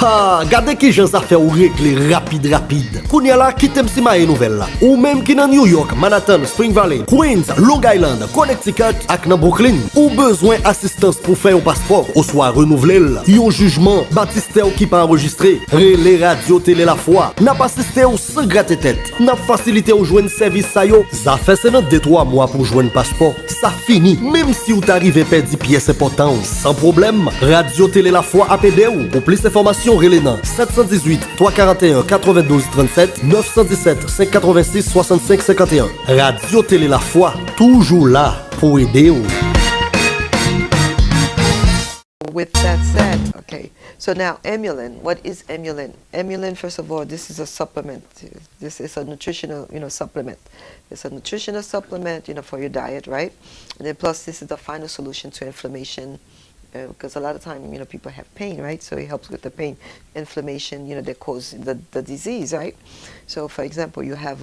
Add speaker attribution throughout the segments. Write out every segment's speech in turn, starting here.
Speaker 1: Ha, gade ki jan sa fe ou regle rapide. Kounya la, kitem si ma e nouvel la. Ou même ki nan New York, Manhattan, Spring Valley, Queens, Long Island, Connecticut, ak nan Brooklyn. Ou besoin assistance pour faire un passeport, ou soit renouveler. Yon jugement, Baptiste ou qui pas enregistré. Relais radio télé Lafwa. N'a pas assisté ou sans gratter tête. N'a facilité ou joindre service sa yo. Ça fait seulement 2-3 mois pour joindre passeport. Ça fini. Même si ou t'arrive perdre pièces importantes, sans problème. Radio télé Lafwa APD ou. Pour plus d'informations, relais 718 341 92 37 917 586 65 51. Radio télé Lafwa, toujours là pour aider ou.
Speaker 2: With that said, okay, so now emulin, what is emulin? Emulin, first of all, this is a supplement. This is a nutritional, supplement. It's a nutritional supplement, for your diet, right? And then plus this is the final solution to inflammation, because a lot of time, people have pain, right? So it helps with the pain, inflammation, that cause the disease, right? So for example, you have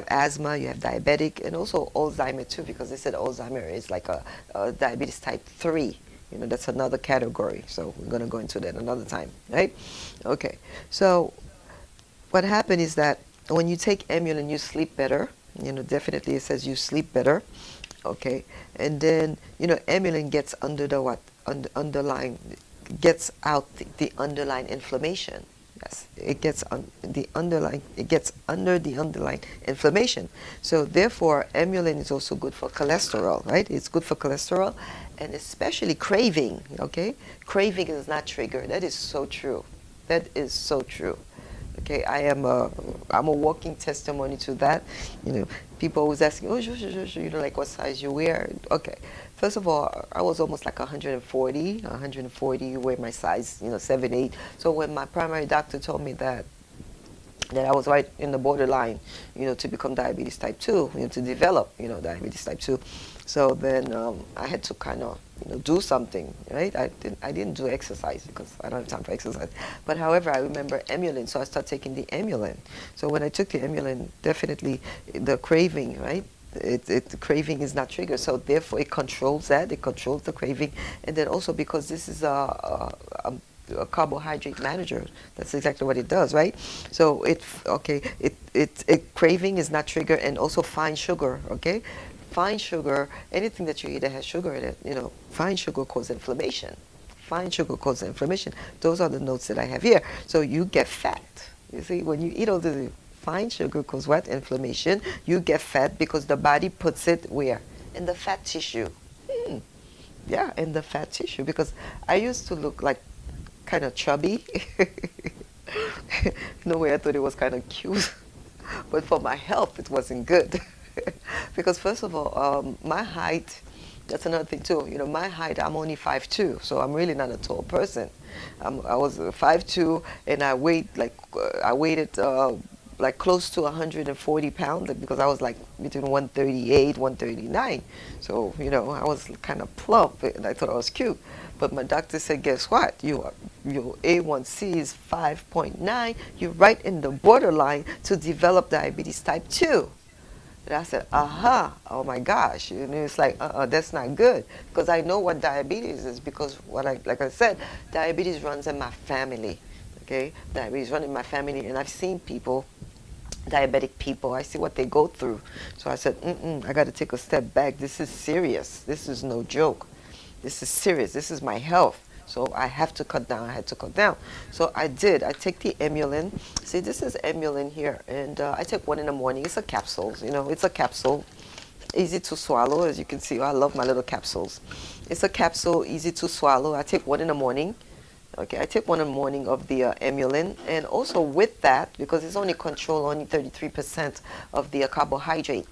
Speaker 2: asthma, you have diabetic, and also Alzheimer too, because they said Alzheimer is like a diabetes type 3. That's another category. So we're going to go into that another time, right? Okay. So what happened is that when you take emulin, you sleep better. Definitely it says you sleep better. Okay. And then, emulin gets under the underlying, gets out the underlying inflammation. Yes, it gets under the underlying inflammation. So therefore, emulin is also good for cholesterol, right? It's good for cholesterol, and especially craving. Okay, craving is not triggered. That is so true. That is so true. Okay, I'm a walking testimony to that. People always asking, oh, sure, like what size you wear. Okay, first of all, I was almost like 140, wear my size, 7, 8. So when my primary doctor told me that I was right in the borderline, to become diabetes type 2, to develop, diabetes type 2. So then I had to kind of, do something, right? I didn't do exercise because I don't have time for exercise. But however, I remember emulin, so I started taking the emulin. So when I took the emulin, definitely the craving, right? The craving is not triggered, so therefore it controls that. It controls the craving, and then also because this is a carbohydrate manager. That's exactly what it does, right? So craving is not triggered, and also fine sugar, okay? Fine sugar, anything that you eat that has sugar in it, fine sugar causes inflammation. Fine sugar causes inflammation. Those are the notes that I have here. So you get fat. You see, when you eat all the fine sugar causes what? Inflammation. You get fat because the body puts it where? In the fat tissue. Yeah, in the fat tissue. Because I used to look like kind of chubby. In a way, I thought it was kind of cute. But for my health, it wasn't good. Because first of all, my height, that's another thing too. My height, I'm only 5'2", so I'm really not a tall person. I was 5'2", and I weighted like close to 140 pounds, because I was like between 138, 139. So, I was kind of plump, and I thought I was cute. But my doctor said, guess what? Your A1C is 5.9. You're right in the borderline to develop diabetes type 2. And I said, oh my gosh. It's like, that's not good. Because I know what diabetes is, because like I said, diabetes runs in my family. Okay? Diabetes runs in my family, and I've seen people, diabetic people, I see what they go through. So I said, I got to take a step back. This is serious. This is no joke. This is serious. This is my health. So I have to cut down. I had to cut down. So I did. I take the emulin. See, this is emulin here. And I take one in the morning. It's a capsule. It's a capsule. Easy to swallow. As you can see, I love my little capsules. It's a capsule, easy to swallow. I take one in the morning. Okay, I take one in the morning of the emulin. And also with that, because it's only 33% of the carbohydrate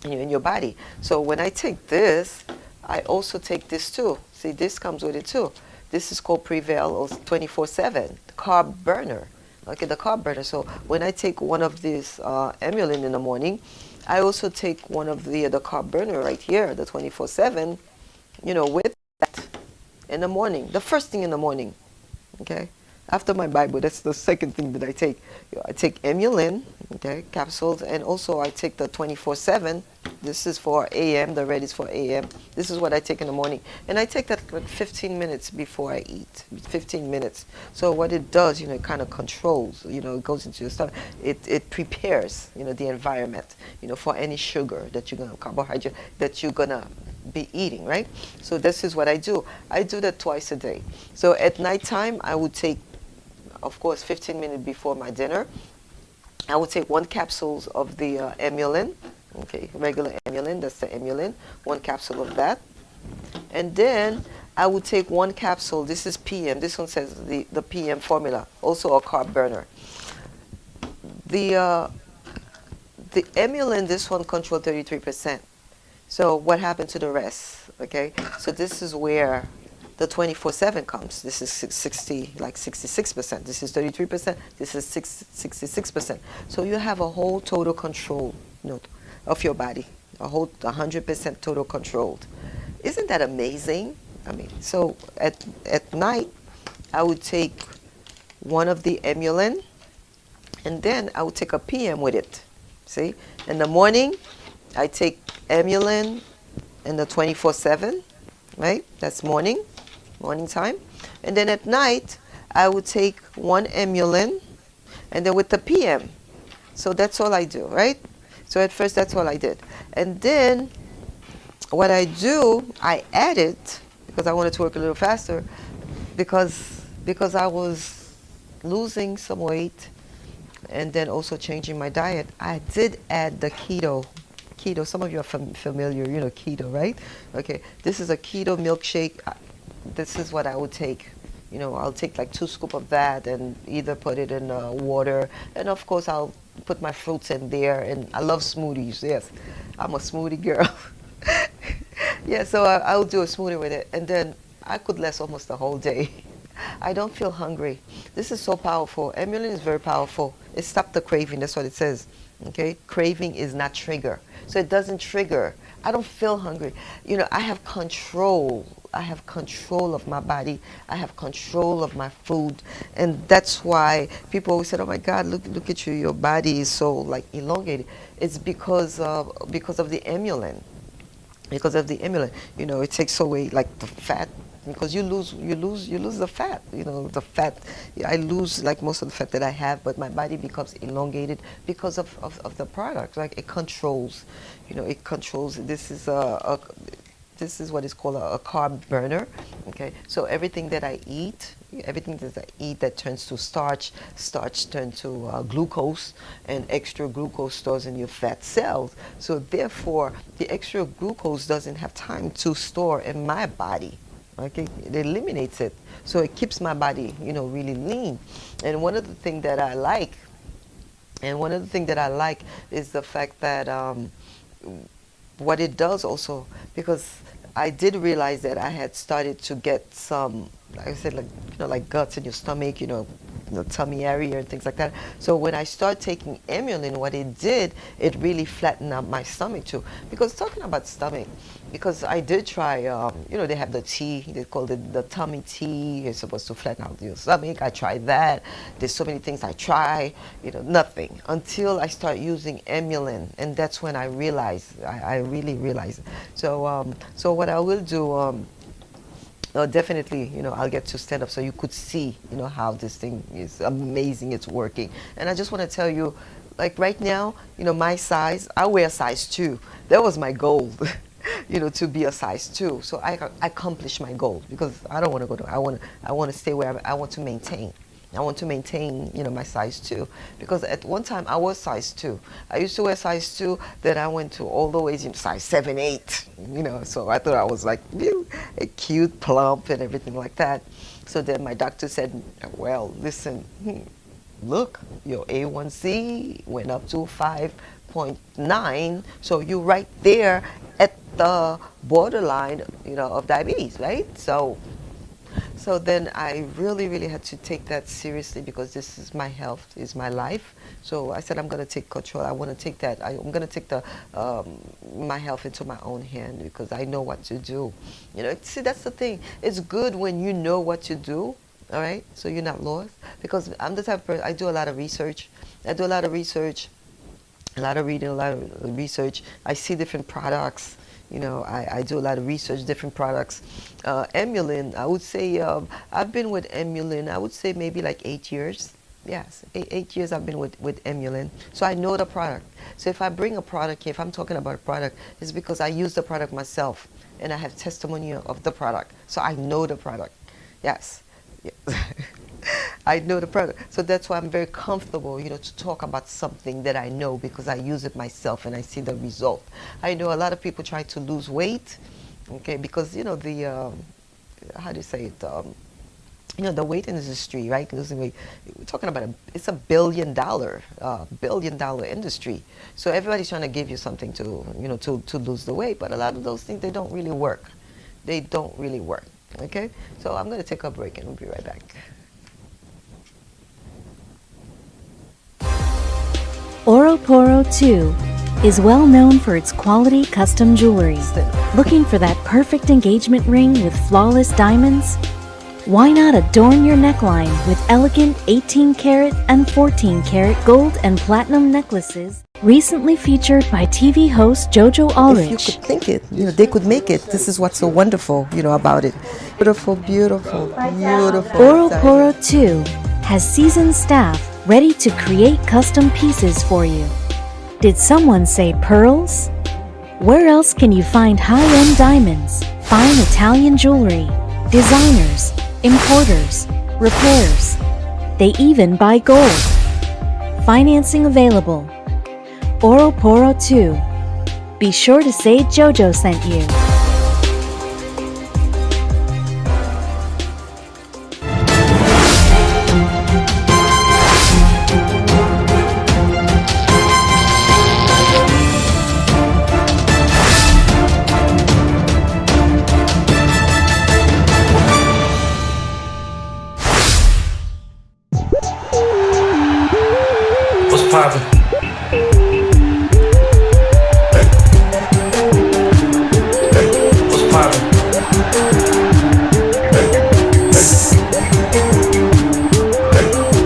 Speaker 2: in your body. So when I take this, I also take this too. See, this comes with it too. This is called Prevail or 24/7, carb burner. Okay, the carb burner. So when I take one of these emulin in the morning, I also take one of the carb burner right here, the 24/7, with that in the morning. The first thing in the morning, okay? After my Bible, that's the second thing that I take. I take emulin, okay, capsules, and also I take the 24/7 This is for AM. The red is for AM. This is what I take in the morning. And I take that like 15 minutes before I eat. 15 minutes. So what it does, it kind of controls, it goes into your stomach. It prepares, the environment, for any sugar that you're going to, carbohydrate that you're going to be eating, right? So this is what I do. I do that twice a day. So at nighttime, I would take, of course, 15 minutes before my dinner. I would take 1 capsule of the emulin, okay, regular emulin, that's the emulin, 1 capsule of that. And then I would take 1 capsule, this is PM, this one says the PM formula, also a carb burner. The emulin, this one controls 33%. So what happened to the rest, okay? So this is where the 24/7 comes. This is 66%. This is 33%. This is 66%. So you have a whole total control, of your body, a whole 100% total controlled. Isn't that amazing? I mean, so at night, I would take 1 of the emulin, and then I would take a PM with it. See, in the morning, I take emulin and the 24/7, right? That's morning time. And then at night, I would take 1 emulin and then with the PM. So that's all I do, right? So at first, that's all I did. And then what I do, I add it because I wanted to work a little faster because I was losing some weight and then also changing my diet. I did add the keto. Some of you are familiar, keto, right? Okay, this is a keto milkshake. This is what I would take. I'll take like 2 scoops of that and either put it in water. And of course, I'll put my fruits in there. And I love smoothies. Yes, I'm a smoothie girl. Yeah, so I'll do a smoothie with it. And then I could last almost the whole day. I don't feel hungry. This is so powerful. Emulin is very powerful. It stops the craving. That's what it says. Okay, craving is not trigger. So it doesn't trigger. I don't feel hungry. I have control. I have control of my body. I have control of my food. And that's why people always said, oh my God, look at you. Your body is so like elongated. It's because of the emulin. Because of the emulin. It takes away like the fat. Because you lose the fat, the fat. I lose like most of the fat that I have, but my body becomes elongated because of the product. Like it controls, it controls. This is what is called a carb burner. Okay, so everything that I eat that turns to starch turns to glucose, and extra glucose stores in your fat cells. So therefore, the extra glucose doesn't have time to store in my body. Okay, it eliminates it, so it keeps my body, really lean. And one of the things that I like, is the fact that what it does also, because I did realize that I had started to get some, like I said, like guts in your stomach, the tummy area and things like that. So when I started taking emulin, what it did, it really flattened out my stomach too. Because talking about stomach, because I did try, they have the tea, they call it the tummy tea. It's supposed to flatten out your stomach. I tried that. There's so many things I try, nothing. Until I start using emulin. And that's when I realized, I really realized. So what I will do, definitely, I'll get to stand up so you could see, how this thing is amazing. It's working. And I just want to tell you, like right now, my size, I wear a size 2. That was my goal, to be a size 2. So I accomplished my goal because I don't want to go to, I want to stay where I want to maintain. I want to maintain, my size 2. Because at one time I was size 2. I used to wear size 2, then I went to all the way to size 7, 8, so I thought I was like, cute, plump, and everything like that. So then my doctor said, well, listen, look, your A1C went up to 5.9, so you're right there at the borderline, of diabetes, right? So then I really, really had to take that seriously because this is my health, is my life. So I said, I'm going to take control. I want to take that. I'm going to take my health into my own hand because I know what to do. See, that's the thing. It's good when you know what to do, all right? So you're not lost. Because I'm the type of person, I do a lot of research. a lot of reading, a lot of research. I see different products. I do a lot of research, different products. Emulin, I would say I've been with Emulin, I would say maybe like 8 years. Yes, 8 years I've been with Emulin. So I know the product. So if I bring a product here, if I'm talking about a product, it's because I use the product myself and I have testimony of the product. So I know the product. Yes. I know the product. So that's why I'm very comfortable, to talk about something that I know because I use it myself and I see the result. I know a lot of people try to lose weight, okay, because, how do you say it? The weight industry, right? Losing weight. We're talking about it's $1 billion industry. So everybody's trying to give you something to lose the weight, but a lot of those things, they don't really work. They don't really work, okay? So I'm going to take a break and we'll be right back.
Speaker 3: Oroporo 2 is well known for its quality custom jewelry. Looking for that perfect engagement ring with flawless diamonds? Why not adorn your neckline with elegant 18-karat and 14-karat gold and platinum necklaces? Recently featured by TV host Jojo Allrich.
Speaker 2: If you could think it, they could make it. This is what's so wonderful, about it. Beautiful, beautiful, beautiful.
Speaker 3: Oroporo 2 has seasoned staff ready to create custom pieces for you. Did someone say pearls? Where else can you find high-end diamonds, fine Italian jewelry, designers, importers, repairs? They even buy gold. Financing available. Oroporo 2. Be sure to say Jojo sent you.
Speaker 4: What's poppin'? What's poppin'?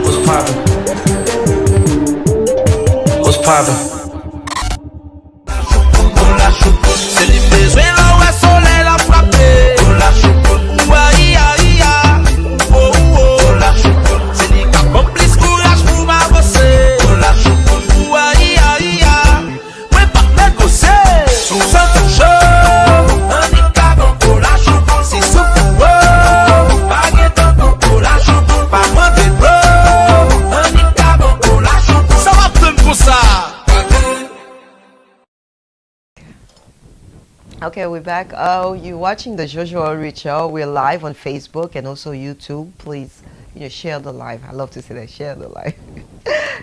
Speaker 4: What's poppin'? What's poppin'? C'est les besoins là où est soleil la frappé. C'est les complices courage pour m'avancer.
Speaker 2: Okay, we're back. You're watching the Jojo Allrich show. We're live on Facebook and also YouTube. Please, share the live. I love to say that. Share the live.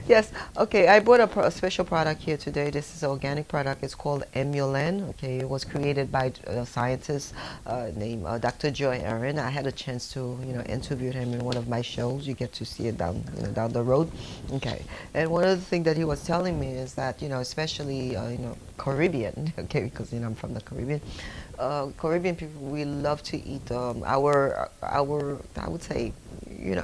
Speaker 2: Yes. Okay, I bought a special product here today. This is an organic product. It's called Emulin. Okay, it was created by a scientist named Dr. Joy Aaron. I had a chance to, interview him in one of my shows. You get to see it down the road. Okay, and one of the things that he was telling me is that, especially, Caribbean. Okay, because I'm from the Caribbean. Caribbean people, we love to eat our I would say,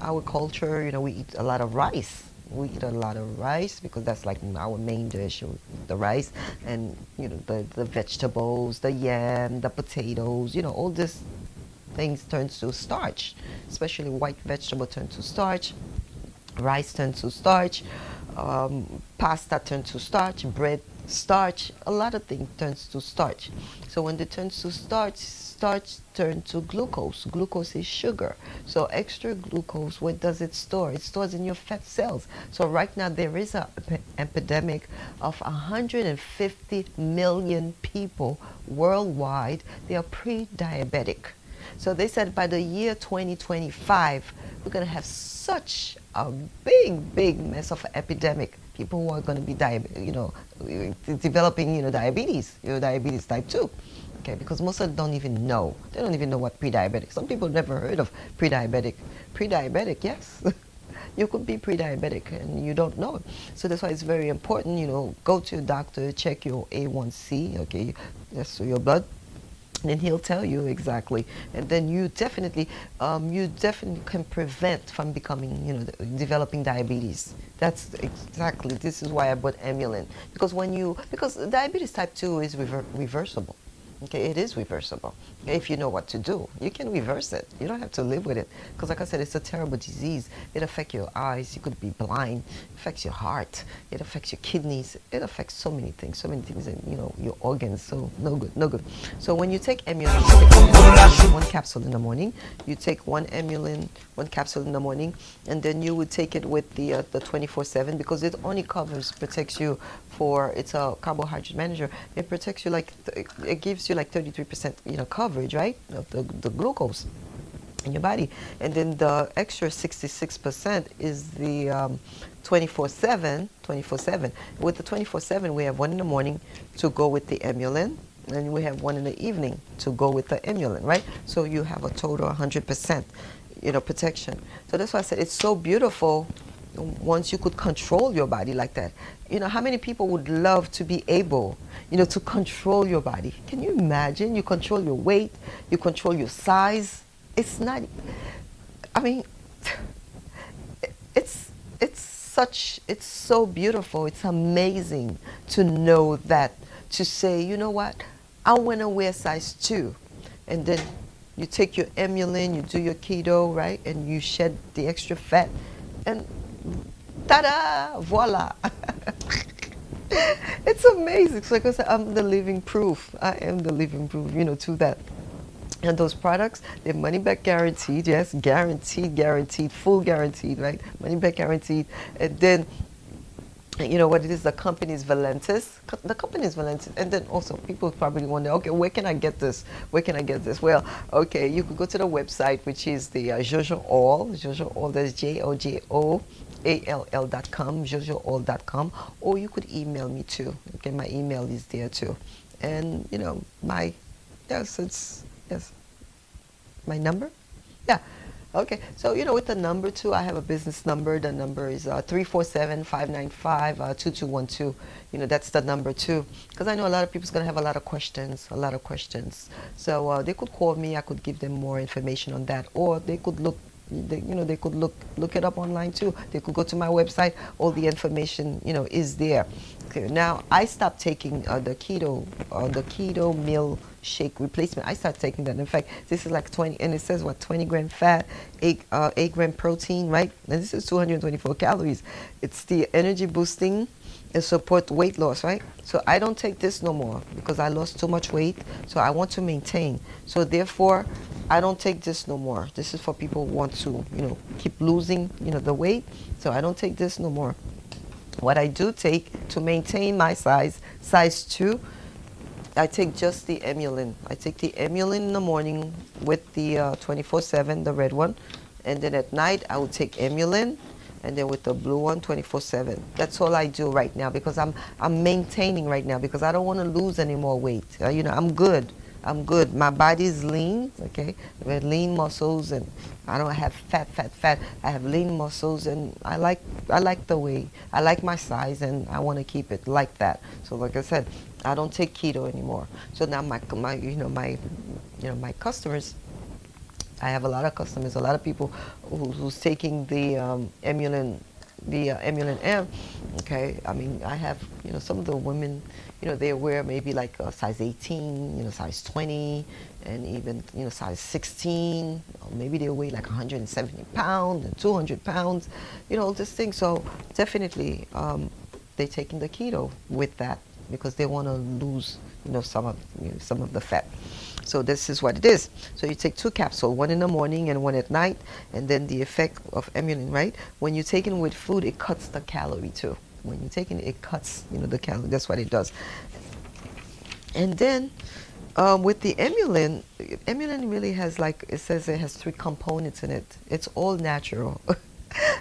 Speaker 2: our culture. We eat a lot of rice. We eat a lot of rice because that's like our main dish, the rice, and the vegetables, the yam, the potatoes, all these things turns to starch, especially white vegetable turns to starch, rice turns to starch, pasta turns to starch, bread starch, a lot of things turns to starch. So when it turns to starch, starch turns to glucose. Glucose is sugar. So extra glucose, where does it store? It stores in your fat cells. So right now there is an epidemic of 150 million people worldwide. They are pre-diabetic. So they said by the year 2025, we're going to have such a big mess of epidemic. People who are going to be developing, diabetes, diabetes type 2. Okay, because most of them don't even know. They don't even know what pre-diabetic. Some people never heard of pre-diabetic. Pre-diabetic, yes. You could be pre-diabetic and you don't know it. So that's why it's very important, go to your doctor, check your A1C, okay, that's your blood. And he'll tell you exactly, and then you definitely can prevent from becoming, developing diabetes. That's exactly. This is why I bought Emulin, because diabetes type 2 is reversible. Okay, it is reversible if you know what to do. You can reverse it. You don't have to live with it. Because like I said, it's a terrible disease. It affects your eyes. You could be blind. It affects your heart. It affects your kidneys. It affects so many things, and your organs. So no good, no good. So when you take Emulin, you take one capsule in the morning. You take one Emulin, one capsule in the morning, and then you would take it with the 24/7, because it only protects you it's a carbohydrate manager. It protects you it gives you like 33% coverage, right, of the glucose in your body. And then the extra 66% is the 24/7. With the 24/7, we have one in the morning to go with the Emulin, and we have one in the evening to go with the Emulin, right? So you have a total 100% protection. So that's why I said it's so beautiful once you could control your body like that. How many people would love to be able, to control your body? Can you imagine? You control your weight, you control your size. It's not, I mean, it's so beautiful. It's amazing to know that, to say, you know what, I want to wear size 2. And then you take your Emulin, you do your keto, right? And you shed the extra fat, and ta-da, voila. It's amazing. So like I said, I'm the living proof. I am the living proof, to that. And those products, they're money back guaranteed. Yes, guaranteed, full guaranteed, right? Money back guaranteed. And then, what it is, the company is Valentis. The company is Valentis. And then also, people probably wonder, okay, where can I get this? Where can I get this? Well, okay, you could go to the website, which is the Jojo All. Jojo All, that's JOJOALL.com, jojoall.com. Or you could email me too. Okay, my email is there too. And, yes, my number? Yeah. Okay, so with the number too, I have a business number. The number is 347-595-2212. That's the number too. Because I know a lot of people's gonna have a lot of questions. So they could call me. I could give them more information on that, or they could look. They could look it up online too. They could go to my website. All the information is there. Okay, now I stopped taking the keto meal shake replacement. I started taking that. In fact, this is like 20, and it says 20 gram fat, 8 gram protein, right? And this is 224 calories. It's the energy boosting and support weight loss, right? So I don't take this no more because I lost too much weight. So I want to maintain. So therefore, I don't take this no more. This is for people who want to, keep losing, the weight. So I don't take this no more. What I do take to maintain my size 2, I take just the Emulin. I take the Emulin in the morning with the 24/7, the red one. And then at night, I will take Emulin. And then with the blue one, 24/7. That's all I do right now because I'm maintaining right now because I don't want to lose any more weight. I'm good. My body's lean, okay? I have lean muscles, and I don't have fat. I have lean muscles, and I like the way. I like my size, and I want to keep it like that. So, like I said, I don't take keto anymore. So now my customers. I have a lot of customers, a lot of people who's taking the Emulin, Emulin M. Okay, I mean, I have some of the women, they wear maybe like a size 18, size 20, and even size 16. Or maybe they weigh like 170 pounds and 200 pounds, this thing. So definitely, they're taking the keto with that because they want to lose some of the fat. So this is what it is. So you take 2 capsules, one in the morning and one at night, and then the effect of Emulin, right? When you take it with food, it cuts the calorie too. When you're taking it, it cuts, the calorie. That's what it does. And then with the Emulin really has it says it has 3 components in it. It's all natural.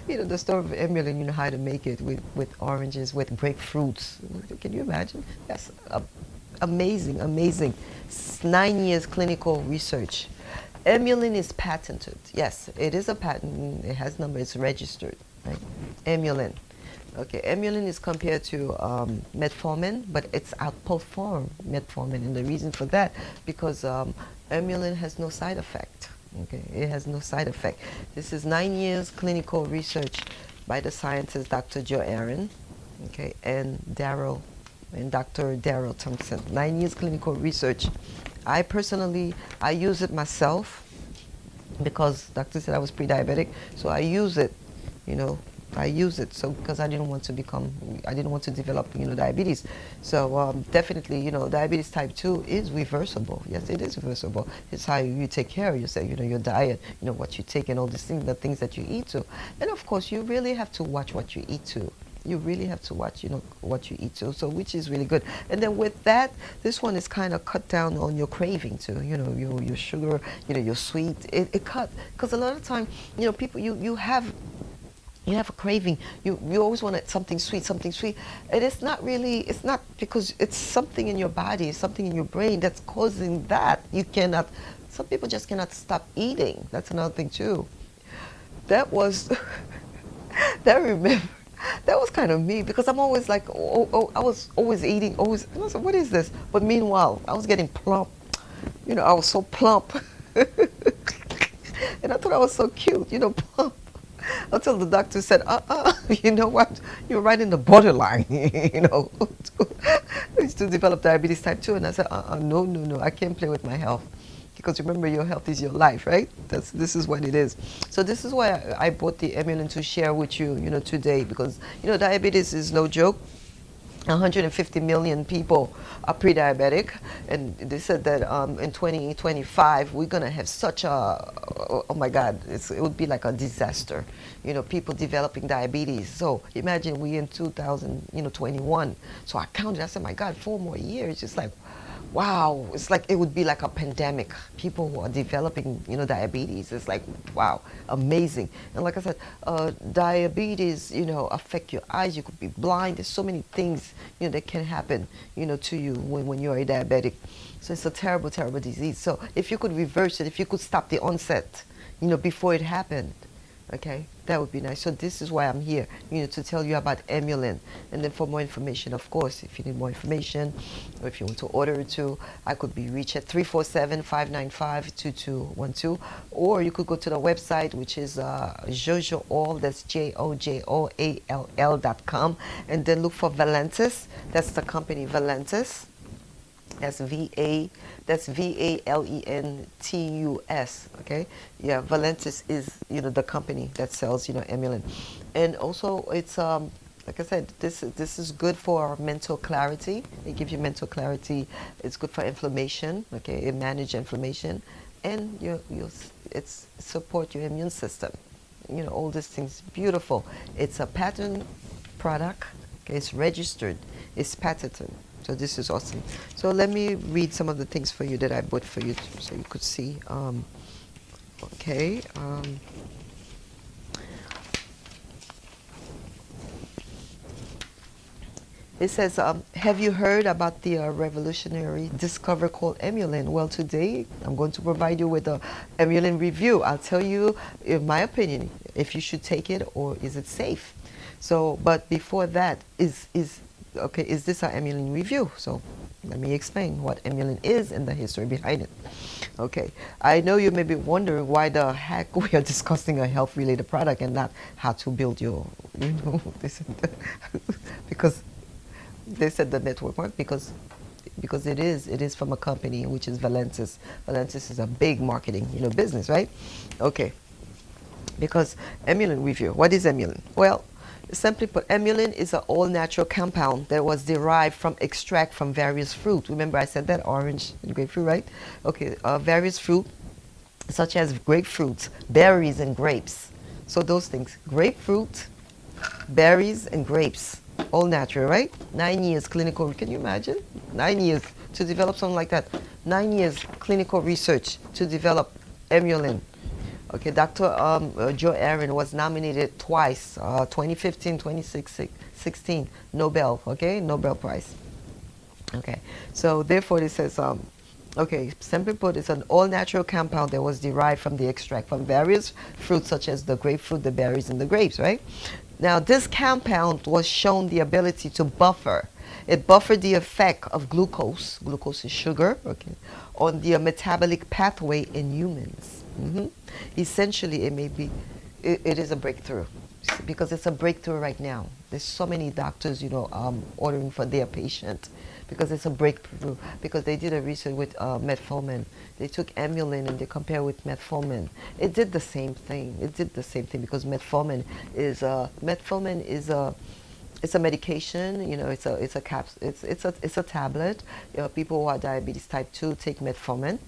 Speaker 2: The story of Emulin, how to make it with oranges, with grapefruits. Can you imagine? That's amazing. 9 years clinical research. Emulin is patented. Yes, it is a patent. It has number. It's registered. Right? Emulin. Okay, Emulin is compared to metformin, but it's outperformed metformin, and the reason for that because Emulin has no side effect. Okay, it has no side effect. This is 9 years clinical research by the scientist Dr. Joe Aaron, okay, and Dr. Daryl Thompson. 9 years clinical research. I personally, I use it myself because doctor said I was pre-diabetic, so I use it, you know, I use it so because I didn't want to develop, diabetes. So definitely, diabetes type 2 is reversible. Yes, it is reversible. It's how you take care of yourself, your diet, what you take and all these things, the things that you eat too. And of course, you really have to watch what you eat too. You really have to watch, what you eat too. So which is really good. And then with that, this one is kind of cut down on your craving too. Your sugar, your sweet. It cut because a lot of time, people you have a craving. You always want something sweet, and it's not because it's something in your body, something in your brain that's causing that. Some people just cannot stop eating. That's another thing too. That was that was kind of me because I'm always like, I was always eating, always. And I said, what is this? But meanwhile, I was getting plump. I was so plump, and I thought I was so cute, plump. Until the doctor said, you know what? You're right in the borderline, to develop diabetes type 2. And I said, no, I can't play with my health. Because remember, your health is your life, right? This is what it is. So this is why I bought the Emulin to share with you, today. Because, diabetes is no joke. 150 million people are pre-diabetic, and they said that in 2025 we're gonna have such a oh my God, it would be like a disaster. People developing diabetes. So imagine we in 2021. So I counted. I said, my God, 4 more years. It's like, wow, it's like it would be like a pandemic. People who are developing, diabetes. It's like, wow, amazing. And like I said, diabetes, affect your eyes. You could be blind. There's so many things, that can happen, to you when you're a diabetic. So it's a terrible, terrible disease. So if you could reverse it, if you could stop the onset, before it happened, okay, that would be nice. So this is why I'm here, to tell you about Emulin. And then for more information, of course, if you need more information or if you want to order it too, I could be reached at 347-595-2212, or you could go to the website, which is Jojo All, that's JOJOALL.com, and then look for Valentis. That's the company Valentis. That's VALENTUS. Okay, yeah, Valentis is the company that sells Emulin, and also it's like I said, this is good for mental clarity. It gives you mental clarity. It's good for inflammation. Okay, it manages inflammation, and it's support your immune system. All these things. Beautiful. It's a patent product. Okay, it's registered. It's patented. So this is awesome. So let me read some of the things for you that I bought for you so you could see. Okay. It says, have you heard about the revolutionary discovery called Emulin? Well, today I'm going to provide you with a Emulin review. I'll tell you, in my opinion, if you should take it or is it safe. So, but before that, is this our Emulin review? So let me explain what Emulin is and the history behind it. Okay, I know you may be wondering why the heck we are discussing a health-related product and not how to build your, because they said the network mark because it is from a company which is Valentis. Valentis is a big marketing business, right? Okay, because Emulin review. What is Emulin? Well, simply put, Emulin is an all-natural compound that was derived from extract from various fruit. Remember I said that, orange and grapefruit, right? Okay, various fruit such as grapefruits, berries, and grapes. So those things, grapefruit, berries, and grapes, all natural, right? 9 years clinical, can you imagine? 9 years to develop something like that. 9 years clinical research to develop Emulin. Okay, Dr. Joe Aaron was nominated twice, 2015, 2016, Nobel, okay, Nobel Prize. Okay, so therefore it says, okay, simply put, it's an all-natural compound that was derived from the extract from various fruits such as the grapefruit, the berries, and the grapes, right? Now, this compound was shown the ability to buffer. It buffered the effect of glucose is sugar, okay, on the metabolic pathway in humans. Essentially, it is a breakthrough because it's a breakthrough right now. There's so many doctors, ordering for their patient because it's a breakthrough. Because they did a research with metformin. They took amylin and they compared with metformin. It did the same thing. Because metformin is it's a medication. It's a it's a tablet. People who are diabetes type 2 take metformin.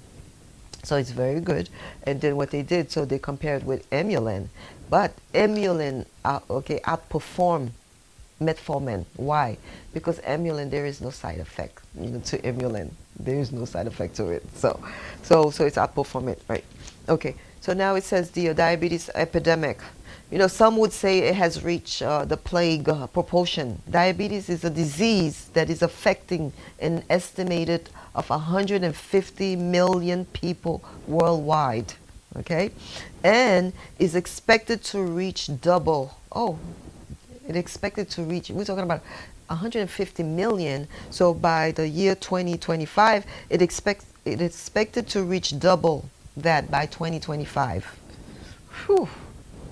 Speaker 2: So it's very good. And then what they did, so they compared with amylin. But amylin, outperformed metformin. Why? Because amylin, there is no side effect to amylin. There is no side effect to it. So it's outperform it, right? Okay. So now it says the diabetes epidemic. Some would say it has reached the plague proportion. Diabetes is a disease that is affecting an estimated of 150 million people worldwide, okay? And is expected to reach double. We're talking about 150 million. So by the year 2025, it expected to reach double that by 2025. Whew.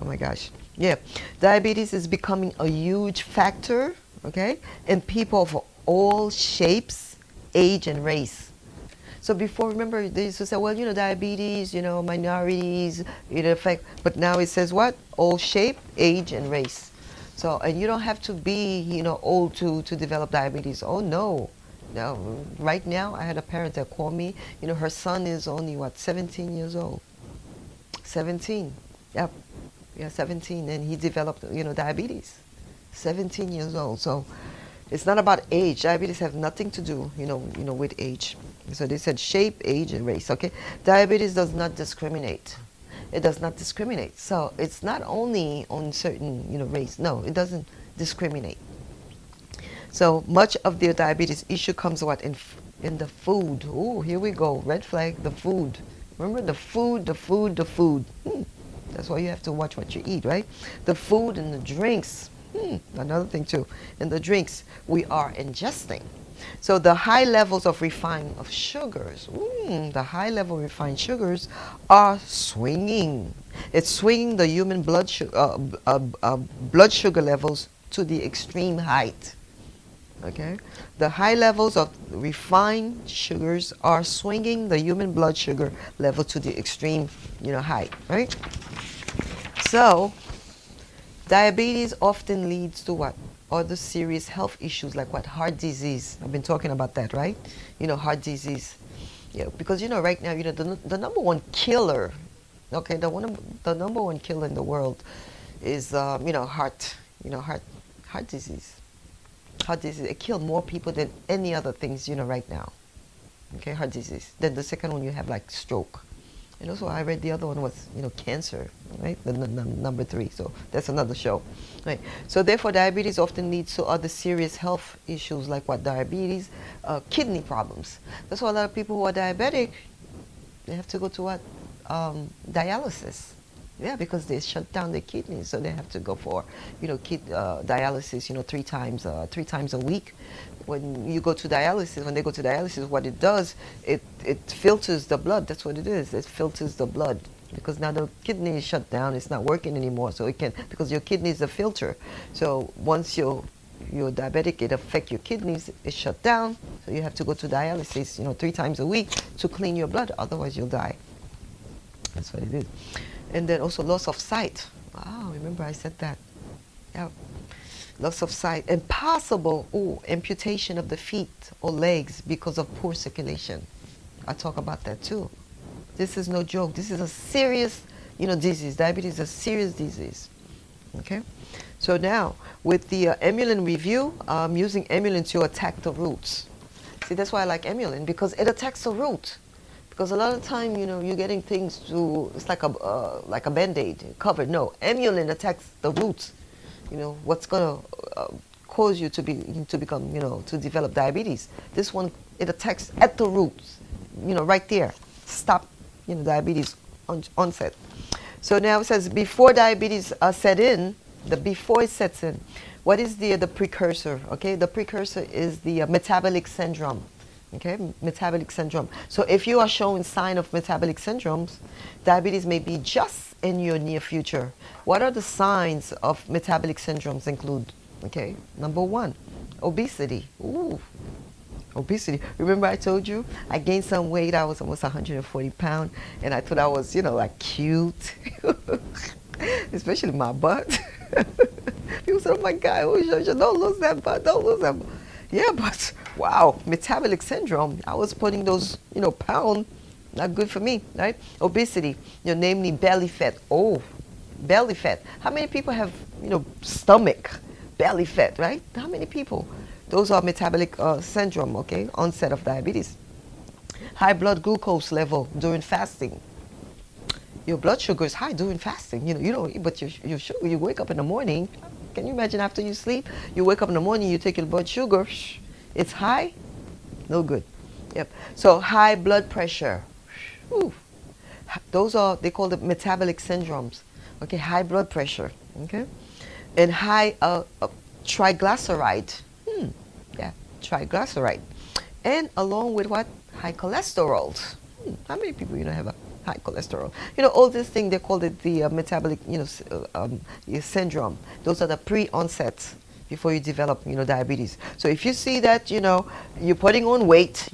Speaker 2: Oh my gosh. Yeah. Diabetes is becoming a huge factor, okay, in people of all shapes, age, and race. So before, remember, they used to say, well, diabetes, minorities, it affect, but now it says what? All shape, age, and race. So, and you don't have to be, old to develop diabetes. Oh, no. No. Right now, I had a parent that called me, her son is only, 17 years old. 17. Yep. Yeah, 17, and he developed, diabetes. 17 years old. So it's not about age. Diabetes have nothing to do, with age. So they said shape, age, and race. Okay, diabetes does not discriminate. It does not discriminate. So it's not only on certain, race. No, it doesn't discriminate. So much of the diabetes issue comes in the food. Oh, here we go. Red flag. The food. Remember the food. That's why you have to watch what you eat, right? The food and the drinks. Another thing too. And the drinks we are ingesting. So the high levels of sugars. The high level refined sugars are swinging. It's swinging the human blood sugar levels to the extreme height. Okay, the high levels of refined sugars are swinging the human blood sugar level to the extreme, height, right? So, diabetes often leads to what? Other serious health issues like what? Heart disease. I've been talking about that, right? Heart disease. Yeah, because right now, the number one killer, okay, the number one killer in the world is heart disease. Heart disease, it kills more people than any other things, right now. Okay, heart disease. Then the second one you have like stroke. And also I read the other one was, cancer, right? The number 3. So that's another show. Right. So therefore diabetes often leads to other serious health issues like what? Diabetes, kidney problems. That's why a lot of people who are diabetic, they have to go to what? Dialysis. Yeah, because they shut down their kidneys, so they have to go for, dialysis, 3 times a week. When they go to dialysis, what it does, it filters the blood. That's what it is. It filters the blood because now the kidney is shut down. It's not working anymore, so it can, because your kidney is a filter. So once you're diabetic, it affects your kidneys. It's shut down, so you have to go to dialysis, 3 times a week to clean your blood. Otherwise, you'll die. That's what it is. And then also loss of sight. Wow, remember I said that. Yeah. Loss of sight. And possible amputation of the feet or legs because of poor circulation. I talk about that too. This is no joke. This is a serious, disease. Diabetes is a serious disease. Okay? So now, with the amylin review, I'm using amylin to attack the roots. See, that's why I like amylin, because it attacks the root. Because a lot of time, you're getting things it's like a Band-Aid covered. No, amylin attacks the roots. What's going to cause you to become, to develop diabetes. This one, it attacks at the roots, right there. Stop, diabetes onset. So now it says before diabetes set in, the before it sets in. What is the precursor? Okay, the precursor is the metabolic syndrome. Okay, metabolic syndrome. So if you are showing sign of metabolic syndromes, diabetes may be just in your near future. What are the signs of metabolic syndromes include? Okay, number one, obesity. Ooh, obesity. Remember I told you I gained some weight. I was almost 140 pounds, and I thought I was, like cute, especially my butt. People said, "Oh my God, oh Jojo, don't lose that butt, don't lose that butt." Yeah, but wow, metabolic syndrome. I was putting those, pound, not good for me, right? Obesity, namely belly fat. Oh, belly fat. How many people have, stomach, belly fat, right? How many people? Those are metabolic syndrome, okay? Onset of diabetes. High blood glucose level during fasting. Your blood sugar is high during fasting. You don't eat, but your sugar, you wake up in the morning. Can you imagine after you sleep? You wake up in the morning, you take your blood sugar. It's high? No good. Yep. So high blood pressure. Whew. Those are, they call it metabolic syndromes. Okay, high blood pressure. Okay. And high triglyceride. Yeah, triglyceride. And along with what? High cholesterol. How many people have a high cholesterol? All these things, they call it the metabolic syndrome. Those are the pre-onsets before you develop diabetes. So if you see that you're putting on weight,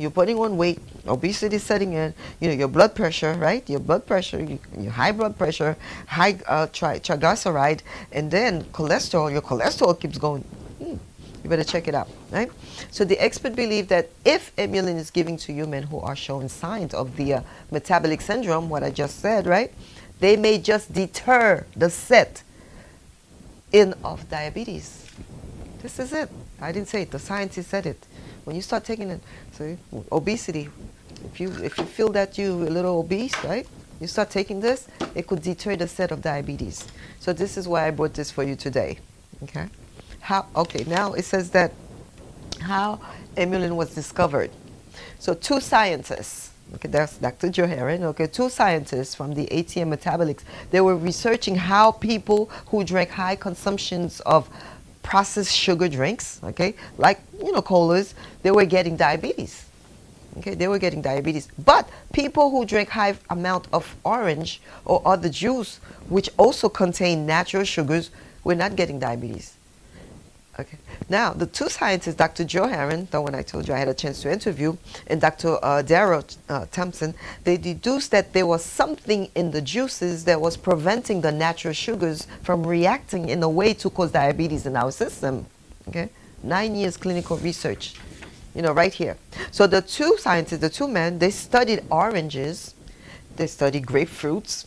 Speaker 2: obesity setting in, your blood pressure, right? Your blood pressure, your high blood pressure, high triglyceride, and then cholesterol. Your cholesterol keeps going. You better check it out, right? So the expert believe that if Emulin is given to women who are showing signs of the metabolic syndrome, what I just said, right? They may just deter the set in of diabetes. This is it. I didn't say it. The scientists said it. When you start taking it, so obesity, if you feel that you're a little obese, right? You start taking this, it could deter the set of diabetes. So this is why I brought this for you today. Okay. Okay, now it says that how Emulin was discovered. So two scientists, okay, that's Dr. Joharan, okay, two scientists from the ATM Metabolics, they were researching how people who drank high consumptions of processed sugar drinks, okay, like, colas, they were getting diabetes. Okay, they were getting diabetes. But people who drank high amount of orange or other juice, which also contain natural sugars, were not getting diabetes. Okay. Now, the two scientists, Dr. Joharan, the one I told you I had a chance to interview, and Dr. Darrow Thompson, they deduced that there was something in the juices that was preventing the natural sugars from reacting in a way to cause diabetes in our system. Okay. 9 years clinical research, right here. So the two scientists, the two men, they studied oranges, they studied grapefruits,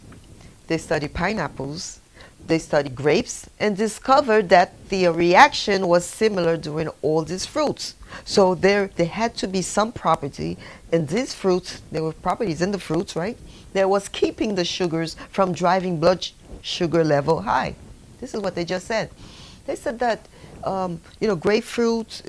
Speaker 2: they studied pineapples, they studied grapes, and discovered that the reaction was similar during all these fruits. So there had to be some property in these fruits. There were properties in the fruits, right? That was keeping the sugars from driving blood sugar level high. This is what they just said. They said that grapefruit,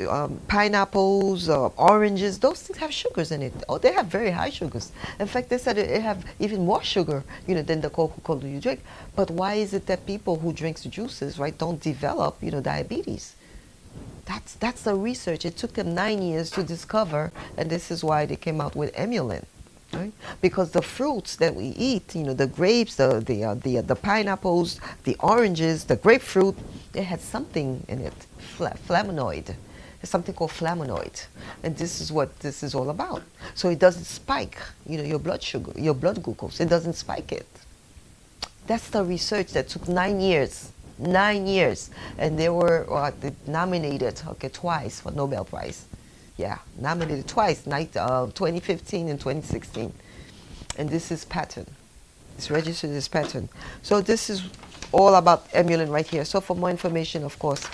Speaker 2: pineapples, oranges, those things have sugars in it. Oh, they have very high sugars. In fact, they said it have even more sugar, than the Coca-Cola you drink. But why is it that people who drink juices, right, don't develop, diabetes? That's the research. It took them 9 years to discover, and this is why they came out with Emulin. Right? Because the fruits that we eat, the grapes, the pineapples, the oranges, the grapefruit, they had something in it, flavonoid. There's something called flavonoid, and this is what this is all about. So it doesn't spike, your blood sugar, your blood glucose. It doesn't spike it. That's the research that took 9 years. 9 years, and they were nominated, twice for Nobel Prize. Yeah, nominated twice, 2015 and 2016. And this is patent. It's registered as patent. So this is all about Emulin right here. So for more information, of course,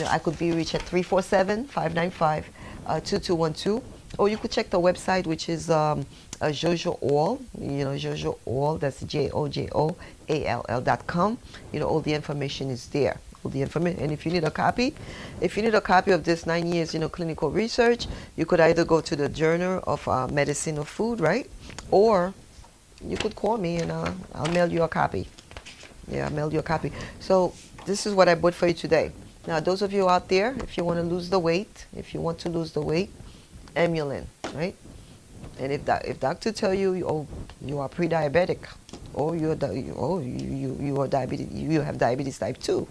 Speaker 2: I could be reached at 347-595-2212. Or you could check the website, which is Jojo All, Jojo All, that's JOJOALL.com. All the information is there. The information, and if you need a copy of this 9 years clinical research, you could either go to the Journal of Medicine of Food, right, or you could call me and I'll mail you a copy. Yeah, I mailed you a copy. So this is what I bought for you today. Now, those of you out there, if you want to lose the weight, Emulin, right? And if doctor tell you, oh, you are pre-diabetic, or you are diabetes, you have diabetes type 2.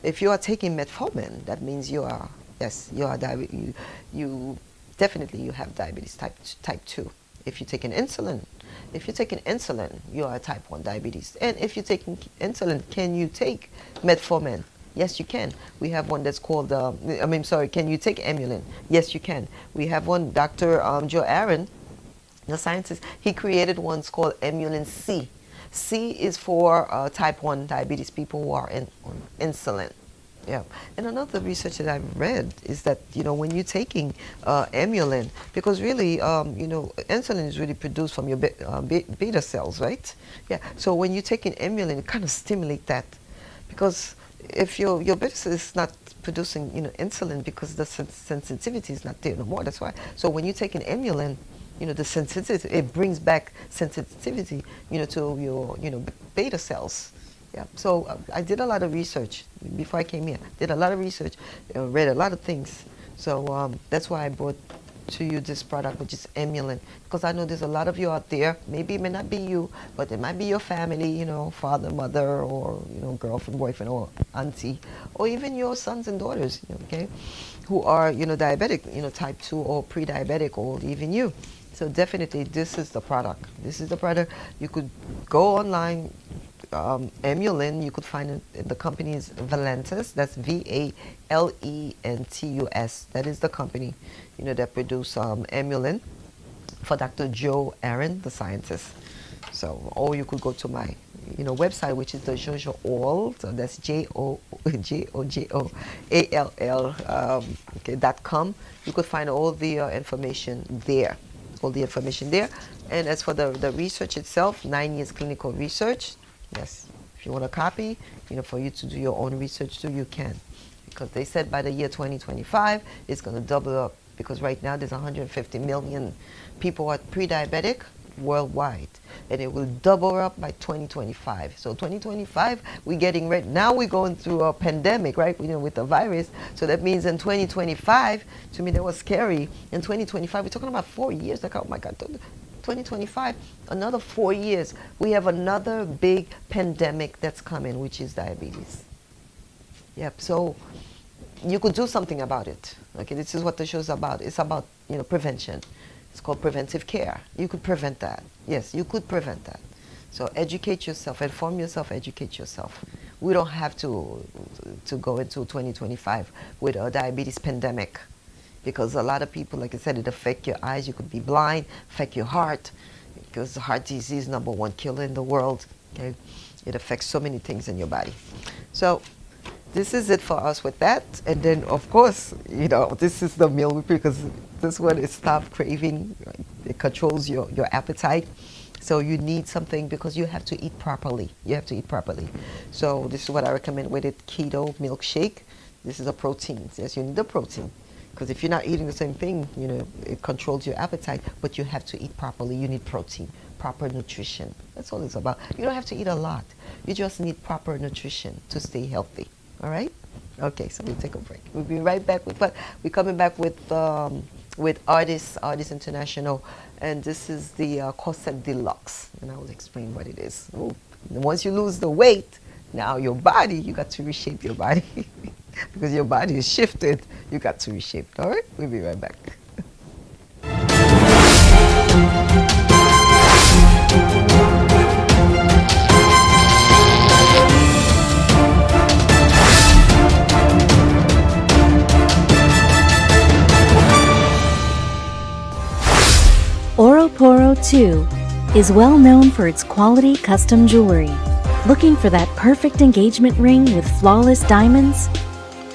Speaker 2: If you are taking metformin, that means you are you definitely you have diabetes type 2. If you're taking insulin, you are type 1 diabetes. And if you're taking insulin, can you take metformin? Yes, you can. We have one that's called, can you take Emulin? Yes, you can. We have one, Dr. Joe Aaron, the scientist, he created one called Emulin C. C is for type 1 diabetes, people who are on insulin. Yeah. And another research that I've read is that, when you're taking Emulin, because really, insulin is really produced from your beta cells, right? Yeah. So when you're taking Emulin, it kind of stimulates that. Because if your beta cell is not producing, insulin, because the sensitivity is not there no more. That's why. So when you're taking Emulin, the sensitivity, it brings back sensitivity, to your, beta cells. Yeah. So I did a lot of research before I came here. Did a lot of research, read a lot of things. So that's why I brought to you this product, which is Emulin, because I know there's a lot of you out there. Maybe it may not be you, but it might be your family, father, mother, or girlfriend, boyfriend, or auntie, or even your sons and daughters, okay, who are diabetic, type 2 or pre-diabetic, or even you. So definitely, this is the product. This is the product. You could go online. Emulin, you could find it, the company is Valentus, that's Valentus. That is the company, that produce Emulin for Dr. Joe Aaron, the scientist. So, or you could go to my, website, which is the Jojo All, so that's JOJOALL.com. You could find all the information there. And as for the research itself, 9 years clinical research. Yes, if you want a copy, for you to do your own research too, you can. Because they said by the year 2025, it's going to double up. Because right now, there's 150 million people who are pre-diabetic worldwide. And it will double up by 2025. So 2025, we're getting ready. Now we're going through a pandemic, right, with the virus. So that means in 2025, to me, that was scary. In 2025, we're talking about 4 years. Like, oh my God. 2025, another 4 years, we have another big pandemic that's coming, which is diabetes. Yep. So you could do something about it. Okay, this is what the show is about. It's about prevention. It's called preventive care. You could prevent that. Yes, you could prevent that. So educate yourself, inform yourself, educate yourself. We don't have to go into 2025 with a diabetes pandemic. Because a lot of people, like I said, it affects your eyes. You could be blind, affect your heart, because the heart disease, #1 killer in the world. Okay, it affects so many things in your body. So this is it for us with that. And then, of course, this is the meal because this one is stop craving. It controls your appetite. So you need something because you have to eat properly. So this is what I recommend with it: keto milkshake. This is a protein. Yes, you need the protein. Because if you're not eating the same thing, it controls your appetite, but you have to eat properly. You need protein, proper nutrition. That's all it's about. You don't have to eat a lot. You just need proper nutrition to stay healthy. All right? Okay, so we'll take a break. We'll be right back. We're coming back with Artist International, and this is the Corset Deluxe, and I will explain what it is. Ooh. Once you lose the weight, now your body, you got to reshape your body. Because your body is shifted, you got to reshape. All right? We'll be right back.
Speaker 3: Oroporo 2 is well known for its quality custom jewelry. Looking for that perfect engagement ring with flawless diamonds?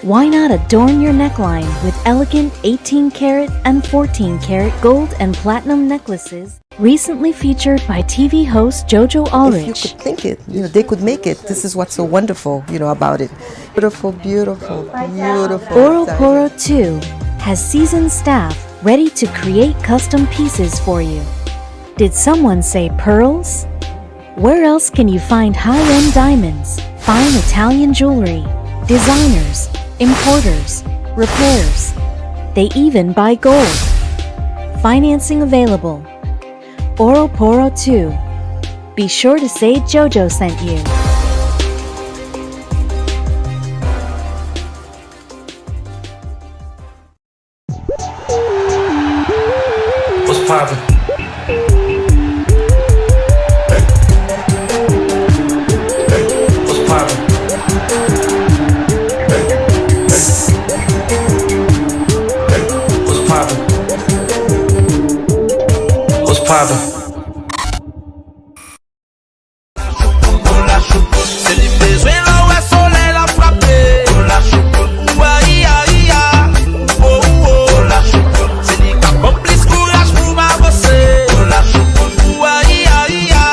Speaker 3: Why not adorn your neckline with elegant 18-karat and 14-karat gold and platinum necklaces? Recently featured by TV host Jojo Allrich.
Speaker 2: If you could think it, they could make it. This is what's so wonderful, about it. Beautiful.
Speaker 3: Oroporo 2 has seasoned staff ready to create custom pieces for you. Did someone say pearls? Where else can you find high-end diamonds, fine Italian jewelry, designers, importers, repairs? They even buy gold. Financing available. Oro Poro 2. Be sure to say Jojo sent you.
Speaker 4: What's poppin'? What's poppin'? What's poppin'? What's poppin'? C'est les besoins là où est soleil la frappé. Ouah, ia, ia. Oh, oh. C'est les capons plus courage pour m'avancer. Ouah, ia, ia.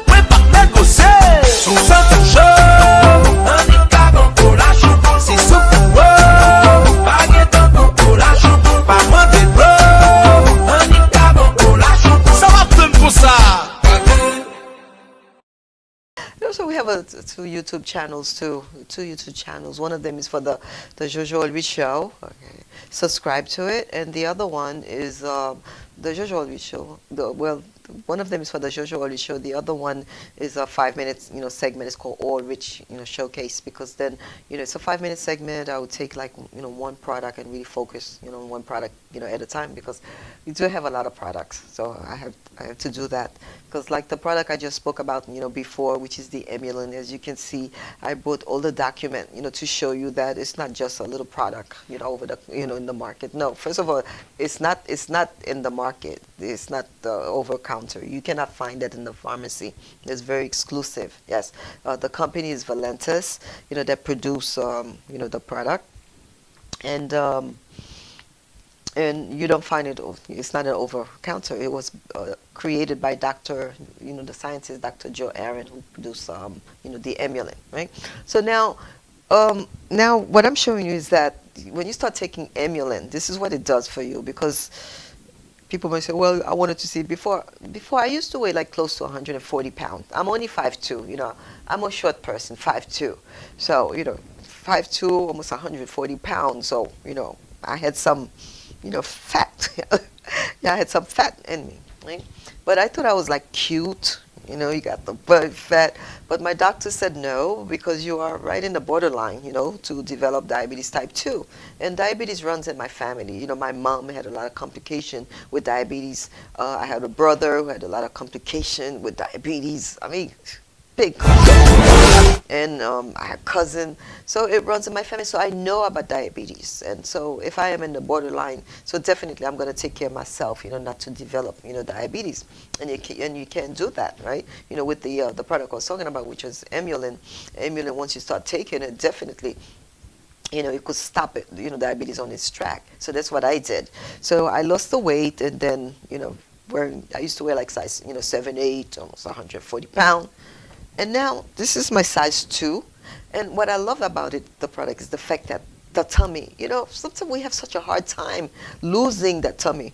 Speaker 4: Ouais, pas négocier. Sous un chaud. Un nicabon pour la choupe. Si sous pour pas guettant pour la choupe. Pas moins de bro. Un nicabon pour la choupe. Ça va prendre pour ça.
Speaker 2: So we have two YouTube channels too. Two YouTube channels. One of them is for the Jojo Allrich show. Okay. Subscribe to it, and the other one is the Jojo Allrich show. One of them is for the Jojo Allrich show. The other one is a 5-minute segment. It's called Allrich Showcase, because then it's a 5-minute segment. I would take like one product and really focus on one product at a time, because we do have a lot of products. So I have to do that, because like the product I just spoke about before, which is the Emulin. As you can see, I brought all the document to show you that it's not just a little product over the in the market. No, first of all, it's not in the market. It's not over counter. You cannot find that in the pharmacy. It's very exclusive. Yes, the company is Valentis, that produce the product, and you don't find it. It's not an over counter. It was created by Dr. the scientist Dr. Joe Aaron, who produced the Emulin, right? So now what I'm showing you is that when you start taking Emulin, this is what it does for you, because people might say, well, I wanted to see it before. Before, I used to weigh like close to 140 pounds. I'm only 5'2", I'm a short person, 5'2". So, 5'2", almost 140 pounds. So, I had some, fat. Yeah, I had some fat in me, right? But I thought I was like cute. You got the butt fat. But my doctor said no, because you are right in the borderline, to develop diabetes type 2. And diabetes runs in my family. My mom had a lot of complication with diabetes. I had a brother who had a lot of complication with diabetes. I mean, big complication. And I had a cousin. So it runs in my family. So I know about diabetes. And so if I am in the borderline, so definitely I'm going to take care of myself, not to develop, diabetes. And you can't do that, right? With the product I was talking about, which is Emulin. Emulin, once you start taking it, definitely, it could stop it, diabetes on its track. So that's what I did. So I lost the weight, and then, I used to wear like size, 7, 8, almost 140 pounds. And now this is my size 2. And what I love about it, the product, is the fact that the tummy, sometimes we have such a hard time losing that tummy.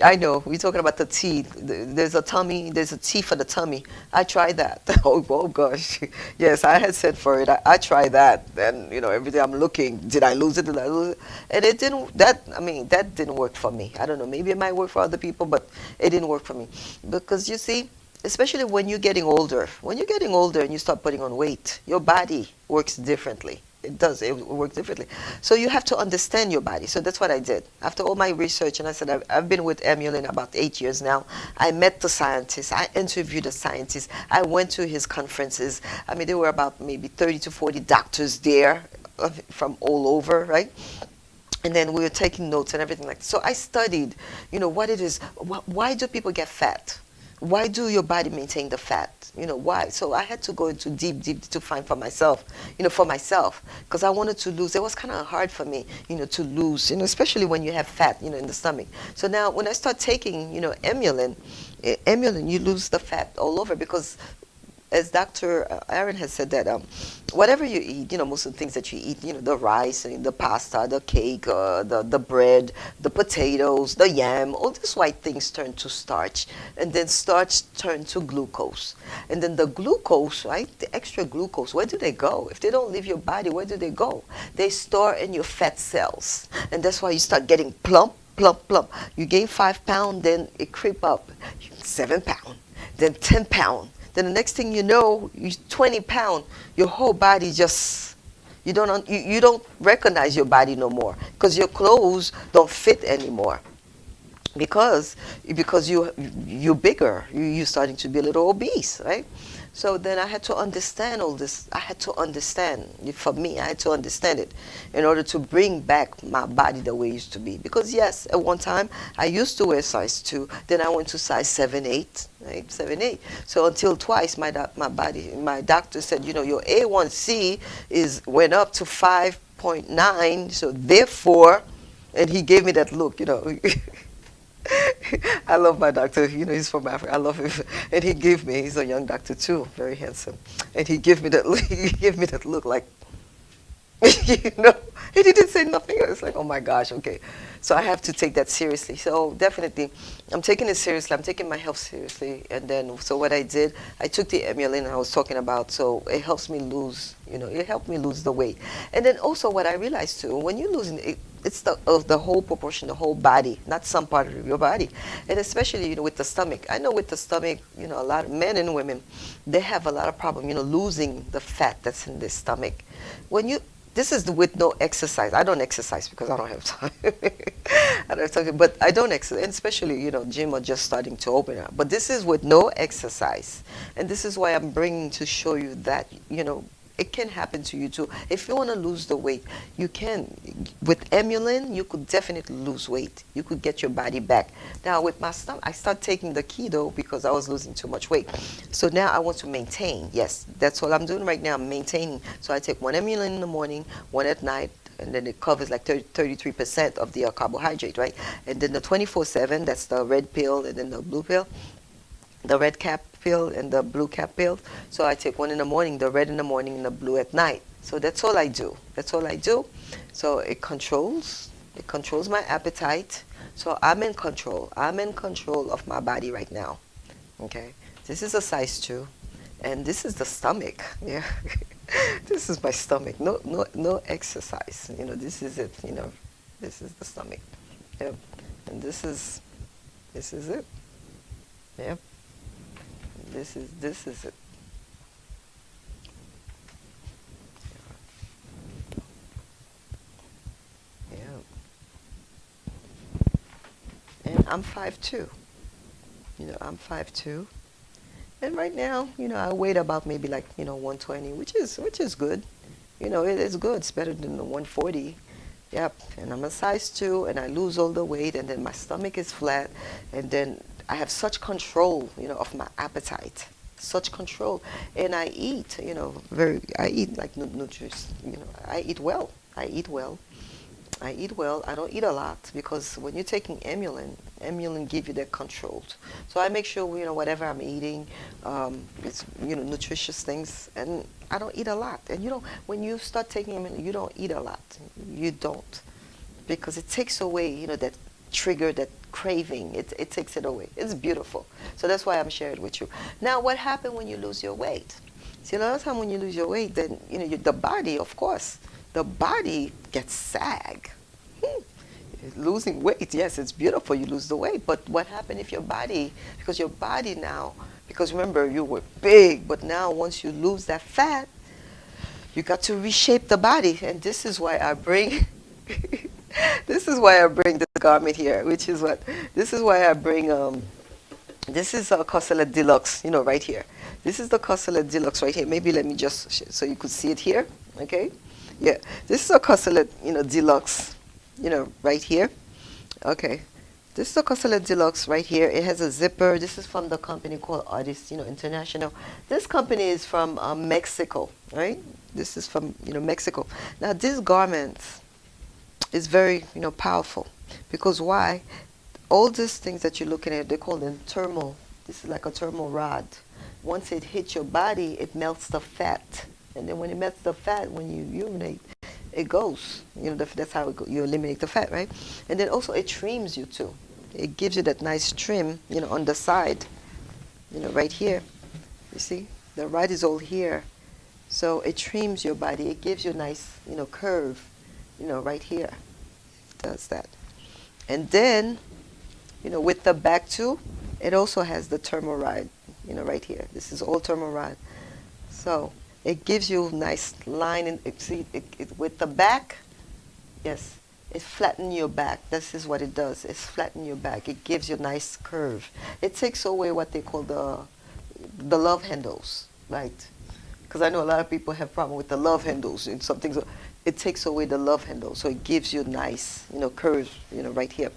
Speaker 2: I know, we're talking about the T. There's a T for the tummy. I tried that. Oh gosh. Yes, I had said for it. I tried that. And, every day I'm looking, did I lose it? Did I lose it? And it didn't, that didn't work for me. I don't know, maybe it might work for other people, but it didn't work for me. Because you see, especially when you're getting older and you start putting on weight, your body works differently. It does. It works differently. So you have to understand your body. So that's what I did. After all my research, and I said, I've been with Emulin about 8 years now. I met the scientists. I interviewed the scientists. I went to his conferences. I mean, there were about maybe 30 to 40 doctors there from all over, right? And then we were taking notes and everything like that. So I studied, what it is. Why do people get fat? Why do your body maintain the fat? Why? So I had to go into deep to find for myself, because I wanted to lose. It was kind of hard for me, to lose, especially when you have fat, in the stomach. So now when I start taking, Emulin, you lose the fat all over, because as Dr. Aaron has said that whatever you eat, most of the things that you eat, the rice, and the pasta, the cake, the bread, the potatoes, the yam, all these white things turn to starch, and then starch turn to glucose. And then the glucose, right, the extra glucose, where do they go? If they don't leave your body, where do they go? They store in your fat cells. And that's why you start getting plump, plump, plump. You gain 5 pounds, then it creep up 7 pounds, then 10 pounds. Then the next thing you know, you 20 pounds. Your whole body just, you don't recognize your body no more because your clothes don't fit anymore. Because you're bigger, you're starting to be a little obese, right? So then I had to understand all this. I had to understand. For me, I had to understand it in order to bring back my body the way it used to be. Because yes, at one time I used to wear size 2. Then I went to size 7, 8, right? 7, 8. So until twice, my doctor said, your A1C went up to 5.9. So therefore, and he gave me that look, I love my doctor. He's from Africa. I love him, and he's a young doctor too, very handsome, and he gave me that look. He gave me that look like, and he didn't say nothing. It's like, oh my gosh, okay. So I have to take that seriously. So definitely, I'm taking it seriously. I'm taking my health seriously. And then, so what I did, I took the emulin I was talking about. So it helps me lose, it helped me lose the weight. And then also what I realized too, when you're losing it, it's the whole proportion, the whole body, not some part of your body. And especially, with the stomach. I know with the stomach, a lot of men and women, they have a lot of problem, losing the fat that's in their stomach. This is with no exercise. I don't exercise because I don't have time. I don't have time, but I don't exercise, and especially, gym are just starting to open up. But this is with no exercise. And this is why I'm bringing to show you that, it can happen to you too. If you want to lose the weight, you can. With emulin, you could definitely lose weight. You could get your body back. Now with my stomach, I started taking the keto because I was losing too much weight. So now I want to maintain. Yes, that's what I'm doing right now. I'm maintaining. So I take one emulin in the morning, one at night, and then it covers like 33% of the carbohydrate, right? And then the 24/7, that's the red pill, and then the blue pill. The red cap pill and the blue cap pill. So I take one in the morning, the red in the morning, and the blue at night. So that's all I do. That's all I do. So it controls my appetite. So I'm in control. I'm in control of my body right now. Okay. This is a size 2, and this is the stomach. Yeah. This is my stomach. No exercise. This is it. This is the stomach. Yeah. And this is it. Yeah. This is it. Yeah. And I'm 5'2". I'm 5'2". And right now, I weigh about maybe like, 120, which is good. It is good. It's better than the 140. Yep. And I'm a size 2, and I lose all the weight, and then my stomach is flat, and then I have such control, of my appetite, such control, and I eat, I eat like nutritious, I eat well. I eat well. I don't eat a lot because when you're taking emulin give you that control. So I make sure, whatever I'm eating, it's, nutritious things, and I don't eat a lot. And when you start taking emulin, you don't eat a lot. You don't, because it takes away, that trigger, that craving. It takes it away. It's beautiful. So that's why I'm sharing it with you. Now, what happens when you lose your weight? See, a lot of time when you lose your weight, then the body, of course, the body gets sag. Losing weight, yes, it's beautiful. You lose the weight, but what happens if your body? Because your body now, because remember you were big, but now once you lose that fat, you got to reshape the body, and this is why I bring. This is why I bring this garment here, which is what, this is why I bring, this is a Corselet Deluxe, right here. This is the Corselet Deluxe right here. Maybe let me just, so you could see it here, okay? Yeah, this is a Corselet, Deluxe, right here. Okay, this is a Corselet Deluxe right here. It has a zipper. This is from the company called Artist, International. This company is from Mexico, right? This is from, Mexico. Now, this garment is very, powerful. Because why? All these things that you're looking at, they call them thermal. This is like a thermal rod. once it hits your body, it melts the fat. And then when it melts the fat, when you urinate, it goes. That's how you eliminate the fat, right? And then also it trims you too. It gives you that nice trim, on the side, right here. You see, the rod is all here. So it trims your body. It gives you a nice, curve, right here. It does that. And then, with the back too, it also has the thermoride, right here. This is all thermoride. So it gives you a nice line. With the back, yes, it flattens your back. This is what it does. It's flatten your back. It gives you a nice curve. It takes away what they call the love handles, right? Because I know a lot of people have problem with the love handles and some things. It takes away the love handle, so it gives you nice, curves, right here.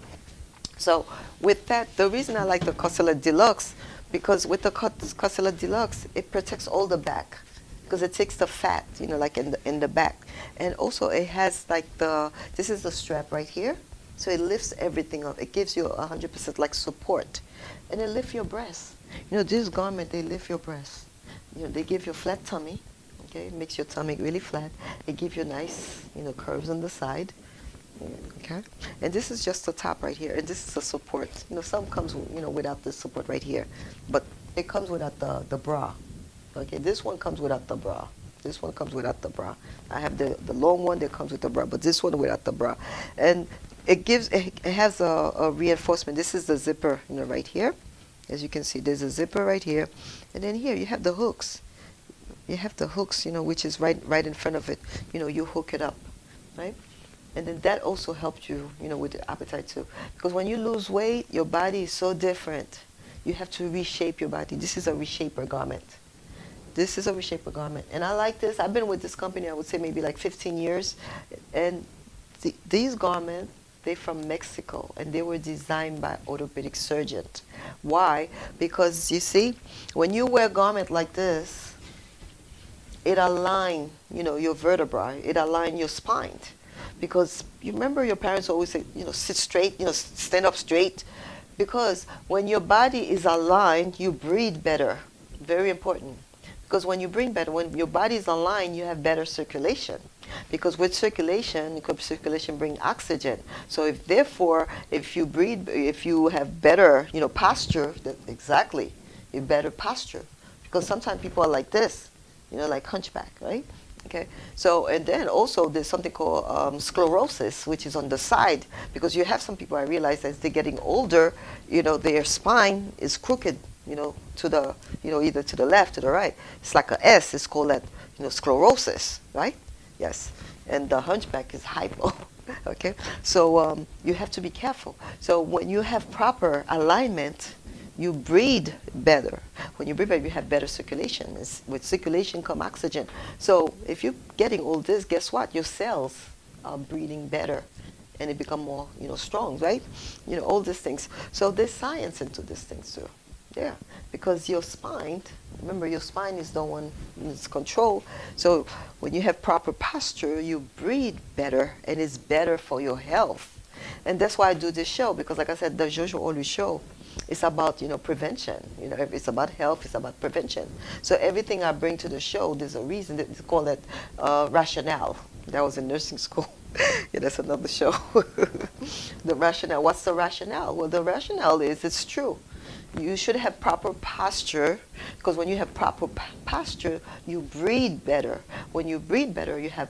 Speaker 2: So with that, the reason I like the Costella Deluxe, because with the Costella Deluxe, it protects all the back, because it takes the fat, like in the back, and also it has like this is the strap right here, so it lifts everything up. It gives you 100% like support, and it lifts your breasts. This garment, they lift your breasts. They give you a flat tummy. Okay, it makes your tummy really flat. It gives you nice, curves on the side. Okay, and this is just the top right here, and this is the support. Some comes, without the support right here, but it comes without the bra. Okay, this one comes without the bra. This one comes without the bra. I have the long one that comes with the bra, but this one without the bra, and it has a reinforcement. This is the zipper, right here. As you can see, there's a zipper right here, and then here you have the hooks. You have the hooks, which is right in front of it. You hook it up, right? And then that also helps you, with the appetite too. Because when you lose weight, your body is so different. You have to reshape your body. This is a reshaper garment. This is a reshaper garment. And I like this. I've been with this company, I would say maybe like 15 years. And these garments, they're from Mexico, and they were designed by orthopedic surgeons. Why? Because you see, when you wear a garment like this, it aligns, your vertebrae. It aligns your spine. Because you remember your parents always say, sit straight, stand up straight. Because when your body is aligned, you breathe better. Very important. Because when you breathe better, when your body is aligned, you have better circulation. Because with circulation brings oxygen. So if you breathe, if you have better, posture, exactly, you better posture. Because sometimes people are like this, like hunchback, right? Okay, so, and then also there's something called sclerosis, which is on the side, because you have some people, I realize, as they're getting older, their spine is crooked, to the, either to the left, to the right. It's like a S, it's called that, sclerosis, right? Yes, and the hunchback is hypo, okay? So you have to be careful. So when you have proper alignment, you breathe better. When you breathe better, you have better circulation. With circulation come oxygen. So if you're getting all this, guess what? Your cells are breathing better, and it become more, strong, right? All these things. So there's science into these things too. Yeah, because your spine, remember, your spine is the one that's control. So when you have proper posture, you breathe better, and it's better for your health. And that's why I do this show, because like I said, the Jojo always show, it's about, prevention. It's about health, it's about prevention. So everything I bring to the show, there's a reason. It's called that rationale. That was in nursing school. Yeah, that's another show. The rationale. What's the rationale? Well, the rationale is it's true. You should have proper posture, because when you have proper posture, you breathe better. When you breathe better, you have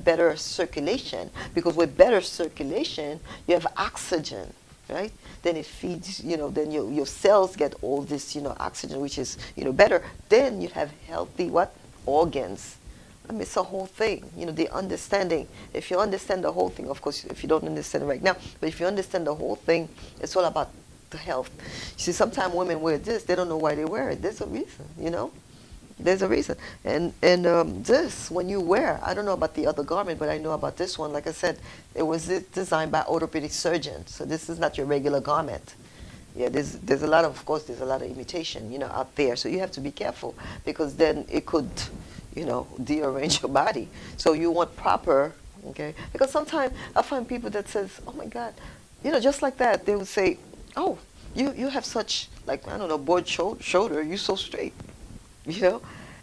Speaker 2: better circulation, because with better circulation, you have oxygen, right? Then it feeds, then your cells get all this, oxygen, which is, better. Then you have healthy organs. I mean, it's a whole thing, the understanding. If you understand the whole thing, of course, if you don't understand it right now, but if you understand the whole thing, it's all about the health. You see, sometimes women wear this, they don't know why they wear it. There's a reason, There's a reason. And this, when you wear, I don't know about the other garment, but I know about this one. Like I said, it was designed by orthopedic surgeons. So this is not your regular garment. Yeah, there's a lot of course, there's a lot of imitation, out there. So you have to be careful, because then it could, dearrange your body. So you want proper, okay? Because sometimes I find people that says, oh my God, just like that, they would say, oh, you have such, like, I don't know, broad shoulder. You're so straight, you know,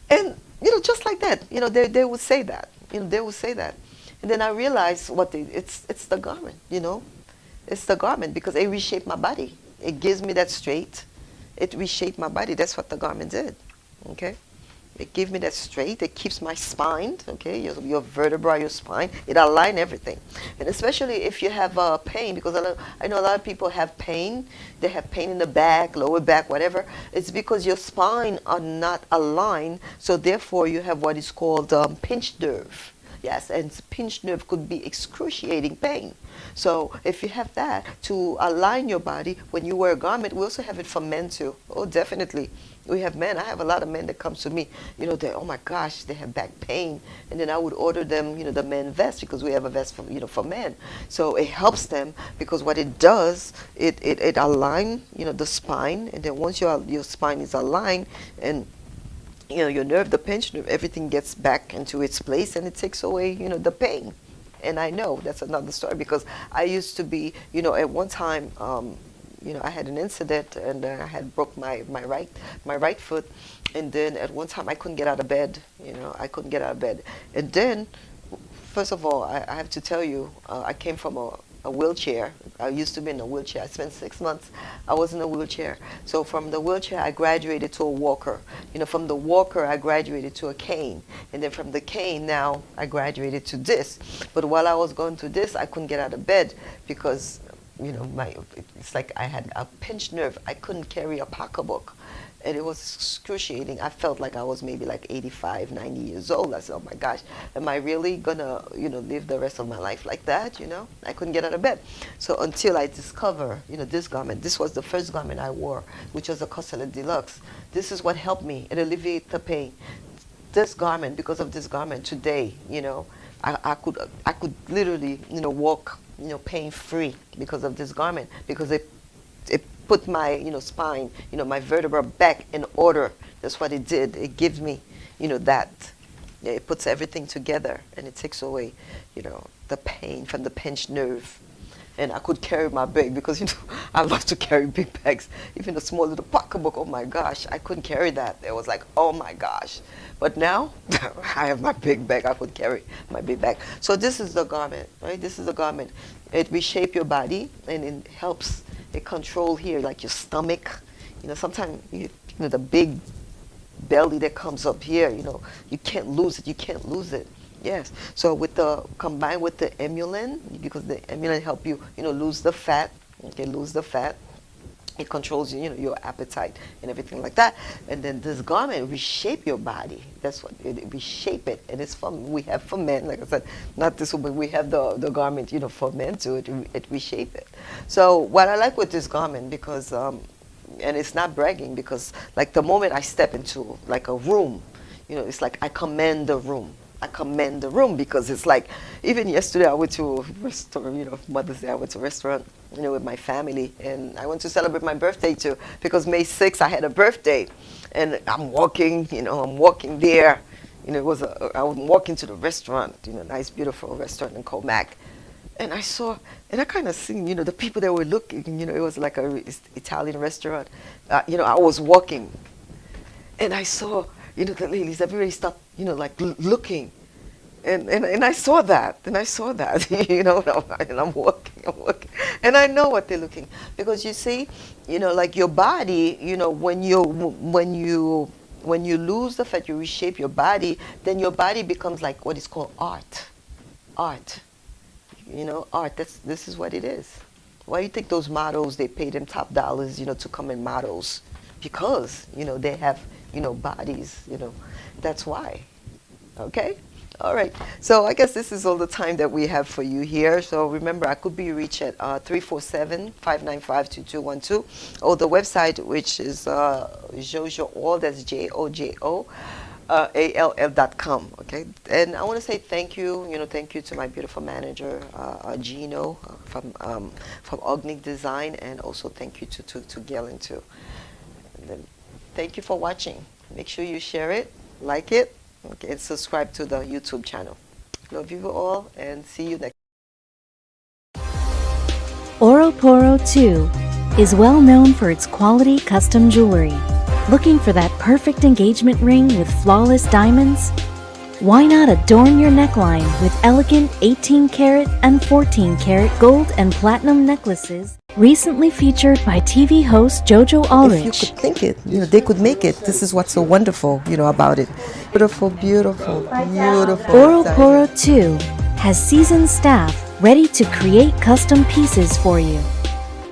Speaker 2: and just like that, they would say that, they would say that, and then I realized it's the garment, it's the garment because it reshaped my body. It gives me that straight. It reshaped my body. That's what the garment did. Okay. It gives me that straight. It keeps my spine, okay, your vertebra, your spine. It aligns everything. And especially if you have pain, because I know a lot of people have pain. They have pain in the back, lower back, whatever. It's because your spine are not aligned. So therefore, you have what is called pinched nerve. Yes, and pinched nerve could be excruciating pain. So if you have that, to align your body, when you wear a garment, we also have it for men too. Oh, definitely. We have men. I have a lot of men that come to me, they, oh my gosh, they have back pain. And then I would order them, the men vest, because we have a vest for men. So it helps them because what it does, it aligns, the spine. And then once your spine is aligned and your nerve, the pinched nerve, everything gets back into its place and it takes away, the pain. And I know that's another story because I used to be, at one time, I had an incident and I had broke my right foot, and then at one time I couldn't get out of bed. I couldn't get out of bed, and then, first of all, I have to tell you, I came from a wheelchair. I used to be in a wheelchair. I spent 6 months. I was in a wheelchair. So from the wheelchair, I graduated to a walker. From the walker, I graduated to a cane. And then from the cane, now I graduated to this. But while I was going through this, I couldn't get out of bed because, it's like I had a pinched nerve. I couldn't carry a pocketbook. And it was excruciating. I felt like I was maybe like 85, 90 years old. I said, oh my gosh, am I really gonna, live the rest of my life like that, I couldn't get out of bed. So until I discover, this garment, this was the first garment I wore, which was a Costella Deluxe. This is what helped me. It alleviated the pain. This garment, because of this garment today, I could literally, walk, pain-free because of this garment, because it put my spine, my vertebra back in order. That's what it did. It gives me, that. It puts everything together and it takes away, the pain from the pinched nerve. And I could carry my bag because I love to carry big bags. Even a small little pocketbook, oh my gosh, I couldn't carry that. It was like, oh my gosh. But now I have my big bag. I could carry my big bag. So this is the garment, right? This is the garment. It reshapes your body and it helps. It control here, like your stomach. Sometimes the big belly that comes up here. You can't lose it. You can't lose it. Yes. So combined with the emulin, because the emulin help you, lose the fat. Okay, lose the fat. It controls, your appetite and everything like that. And then this garment reshape your body. That's what it reshape it. And it's we have for men, like I said, not this one, but we have the garment, for men too. It reshape it. So what I like with this garment, because and it's not bragging, because like the moment I step into like a room, it's like I command the room. I commend the room, because it's like, even yesterday I went to a restaurant, Mother's Day, I went to a restaurant, with my family, and I went to celebrate my birthday too, because May 6th I had a birthday, and I'm walking there, I was walking to the rrestaurant, nice, beautiful restaurant in Comac, and I kind of seen, the people that were looking, it was like a Italian restaurant, I was walking, and I saw, the ladies, everybody stopped, like looking. And I saw that, and I'm walking. And I know what they're looking. Because you see, like your body, when you lose the fat, you reshape your body, then your body becomes like what is called art. Art. Art, this is what it is. Why do you think those models, they pay them top dollars, to come in models? Because, they have, bodies, that's why. Okay? All right. So I guess this is all the time that we have for you here. So remember, I could be reached at 347-595-2212, or the website, which is Jojo, all that's Jojo, ALL.com. Okay. And I want to say thank you. Thank you to my beautiful manager, Gino, from Allrich Design, and also thank you to Galen too. And then thank you for watching. Make sure you share it, like it, okay, and subscribe to the YouTube channel. Love you all, and see you next.
Speaker 3: Oroporo 2 is well known for its quality custom jewelry. Looking for that perfect engagement ring with flawless diamonds? Why not adorn your neckline with elegant 18-karat and 14-karat gold and platinum necklaces? Recently featured by TV host Jojo Allrich.
Speaker 2: If you could think it, they could make it. This is what's so wonderful, about it. Beautiful, beautiful, beautiful.
Speaker 3: Oroporo 2 has seasoned staff ready to create custom pieces for you.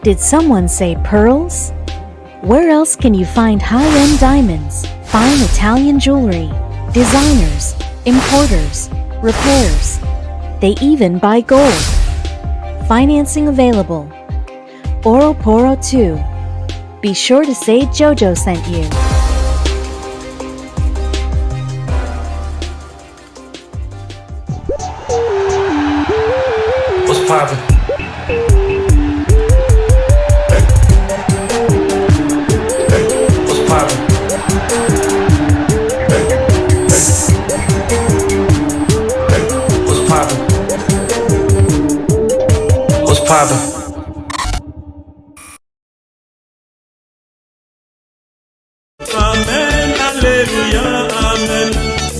Speaker 3: Did someone say pearls? Where else can you find high-end diamonds, fine Italian jewelry, designers, importers, repairs? They even buy gold. Financing available. Oroporo 2. Be sure to say Jojo sent you.
Speaker 4: What's poppin'? What's poppin'? What's poppin'? What's poppin'? Amen, alléluia, amen.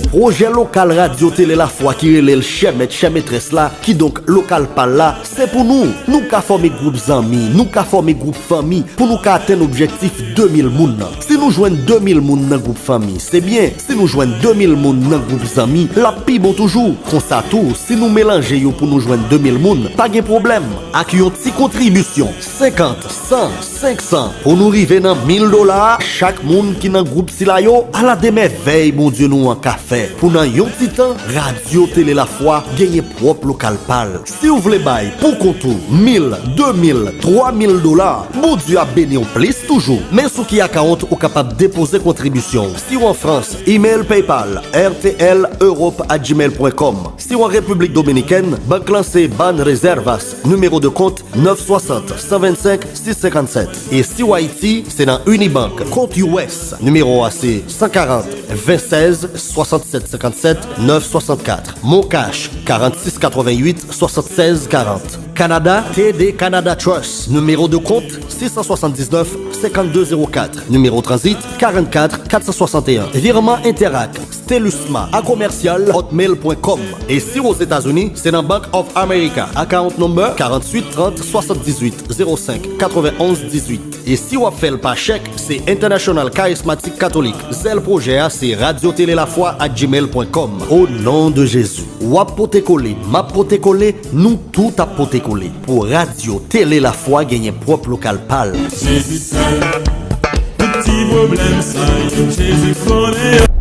Speaker 1: Projet local radio télé Lafwa qui relève le chemetresse là, qui donc local par là, c'est pour nous. Nous qu'a formé groupe amis, nous qu'a formé groupe famille, pour nous qu'a atteindre objectif 2000 moun. Si nous joignons 2000 moun dans groupe famille, c'est bien. Si nous joignons 2000 moun dans groupe amis, la pi bon toujours. Comme ça tout, si nous mélanger yo pour nous joindre 2000 moun, pas de problème. Avec une petite contribution, 50, 100, 500, pour nous arriver dans $1000, chaque moun qui dans groupe si la yo, à la démerveille, mon Dieu, nous en café. Pour nan yon petit temps, radio télé Lafwa gagne propre local pal. Si vous voulez bail pour contour 1000, 2000, $3000, bon Dieu a béni en plus toujours. Mais ceux qui a 40 ou capable de déposer contribution. Si vous en France, email PayPal, rtleurope@gmail.com. Si vous en République Dominicaine, banque lancée Ban Reservas, numéro de compte 960 125 657. Et si vous Haïti, c'est dans Unibank, compte US, numéro AC 140 26 67 57 964. Mon cash 46 88 76 40. Canada, TD Canada Trust. Numéro de compte 679 5204. Numéro transit 44 461. Virement Interac, Stelusma, à commercial hotmail.com. Et si aux États-Unis, c'est dans Bank of America. Account number 48 30 78 05 91 18. Et si vous faites par chèque, c'est International Charismatique Catholique. Zèle projet, c'est radiotélélafoi@gmail.com. Au nom de Jésus. Wap pote collé, ma pote collé, nous tout à pote collé. Pour Radio Télé Lafwa gagner propre local pal.
Speaker 5: Jésus seul, petit problème ça, Jésus connaît.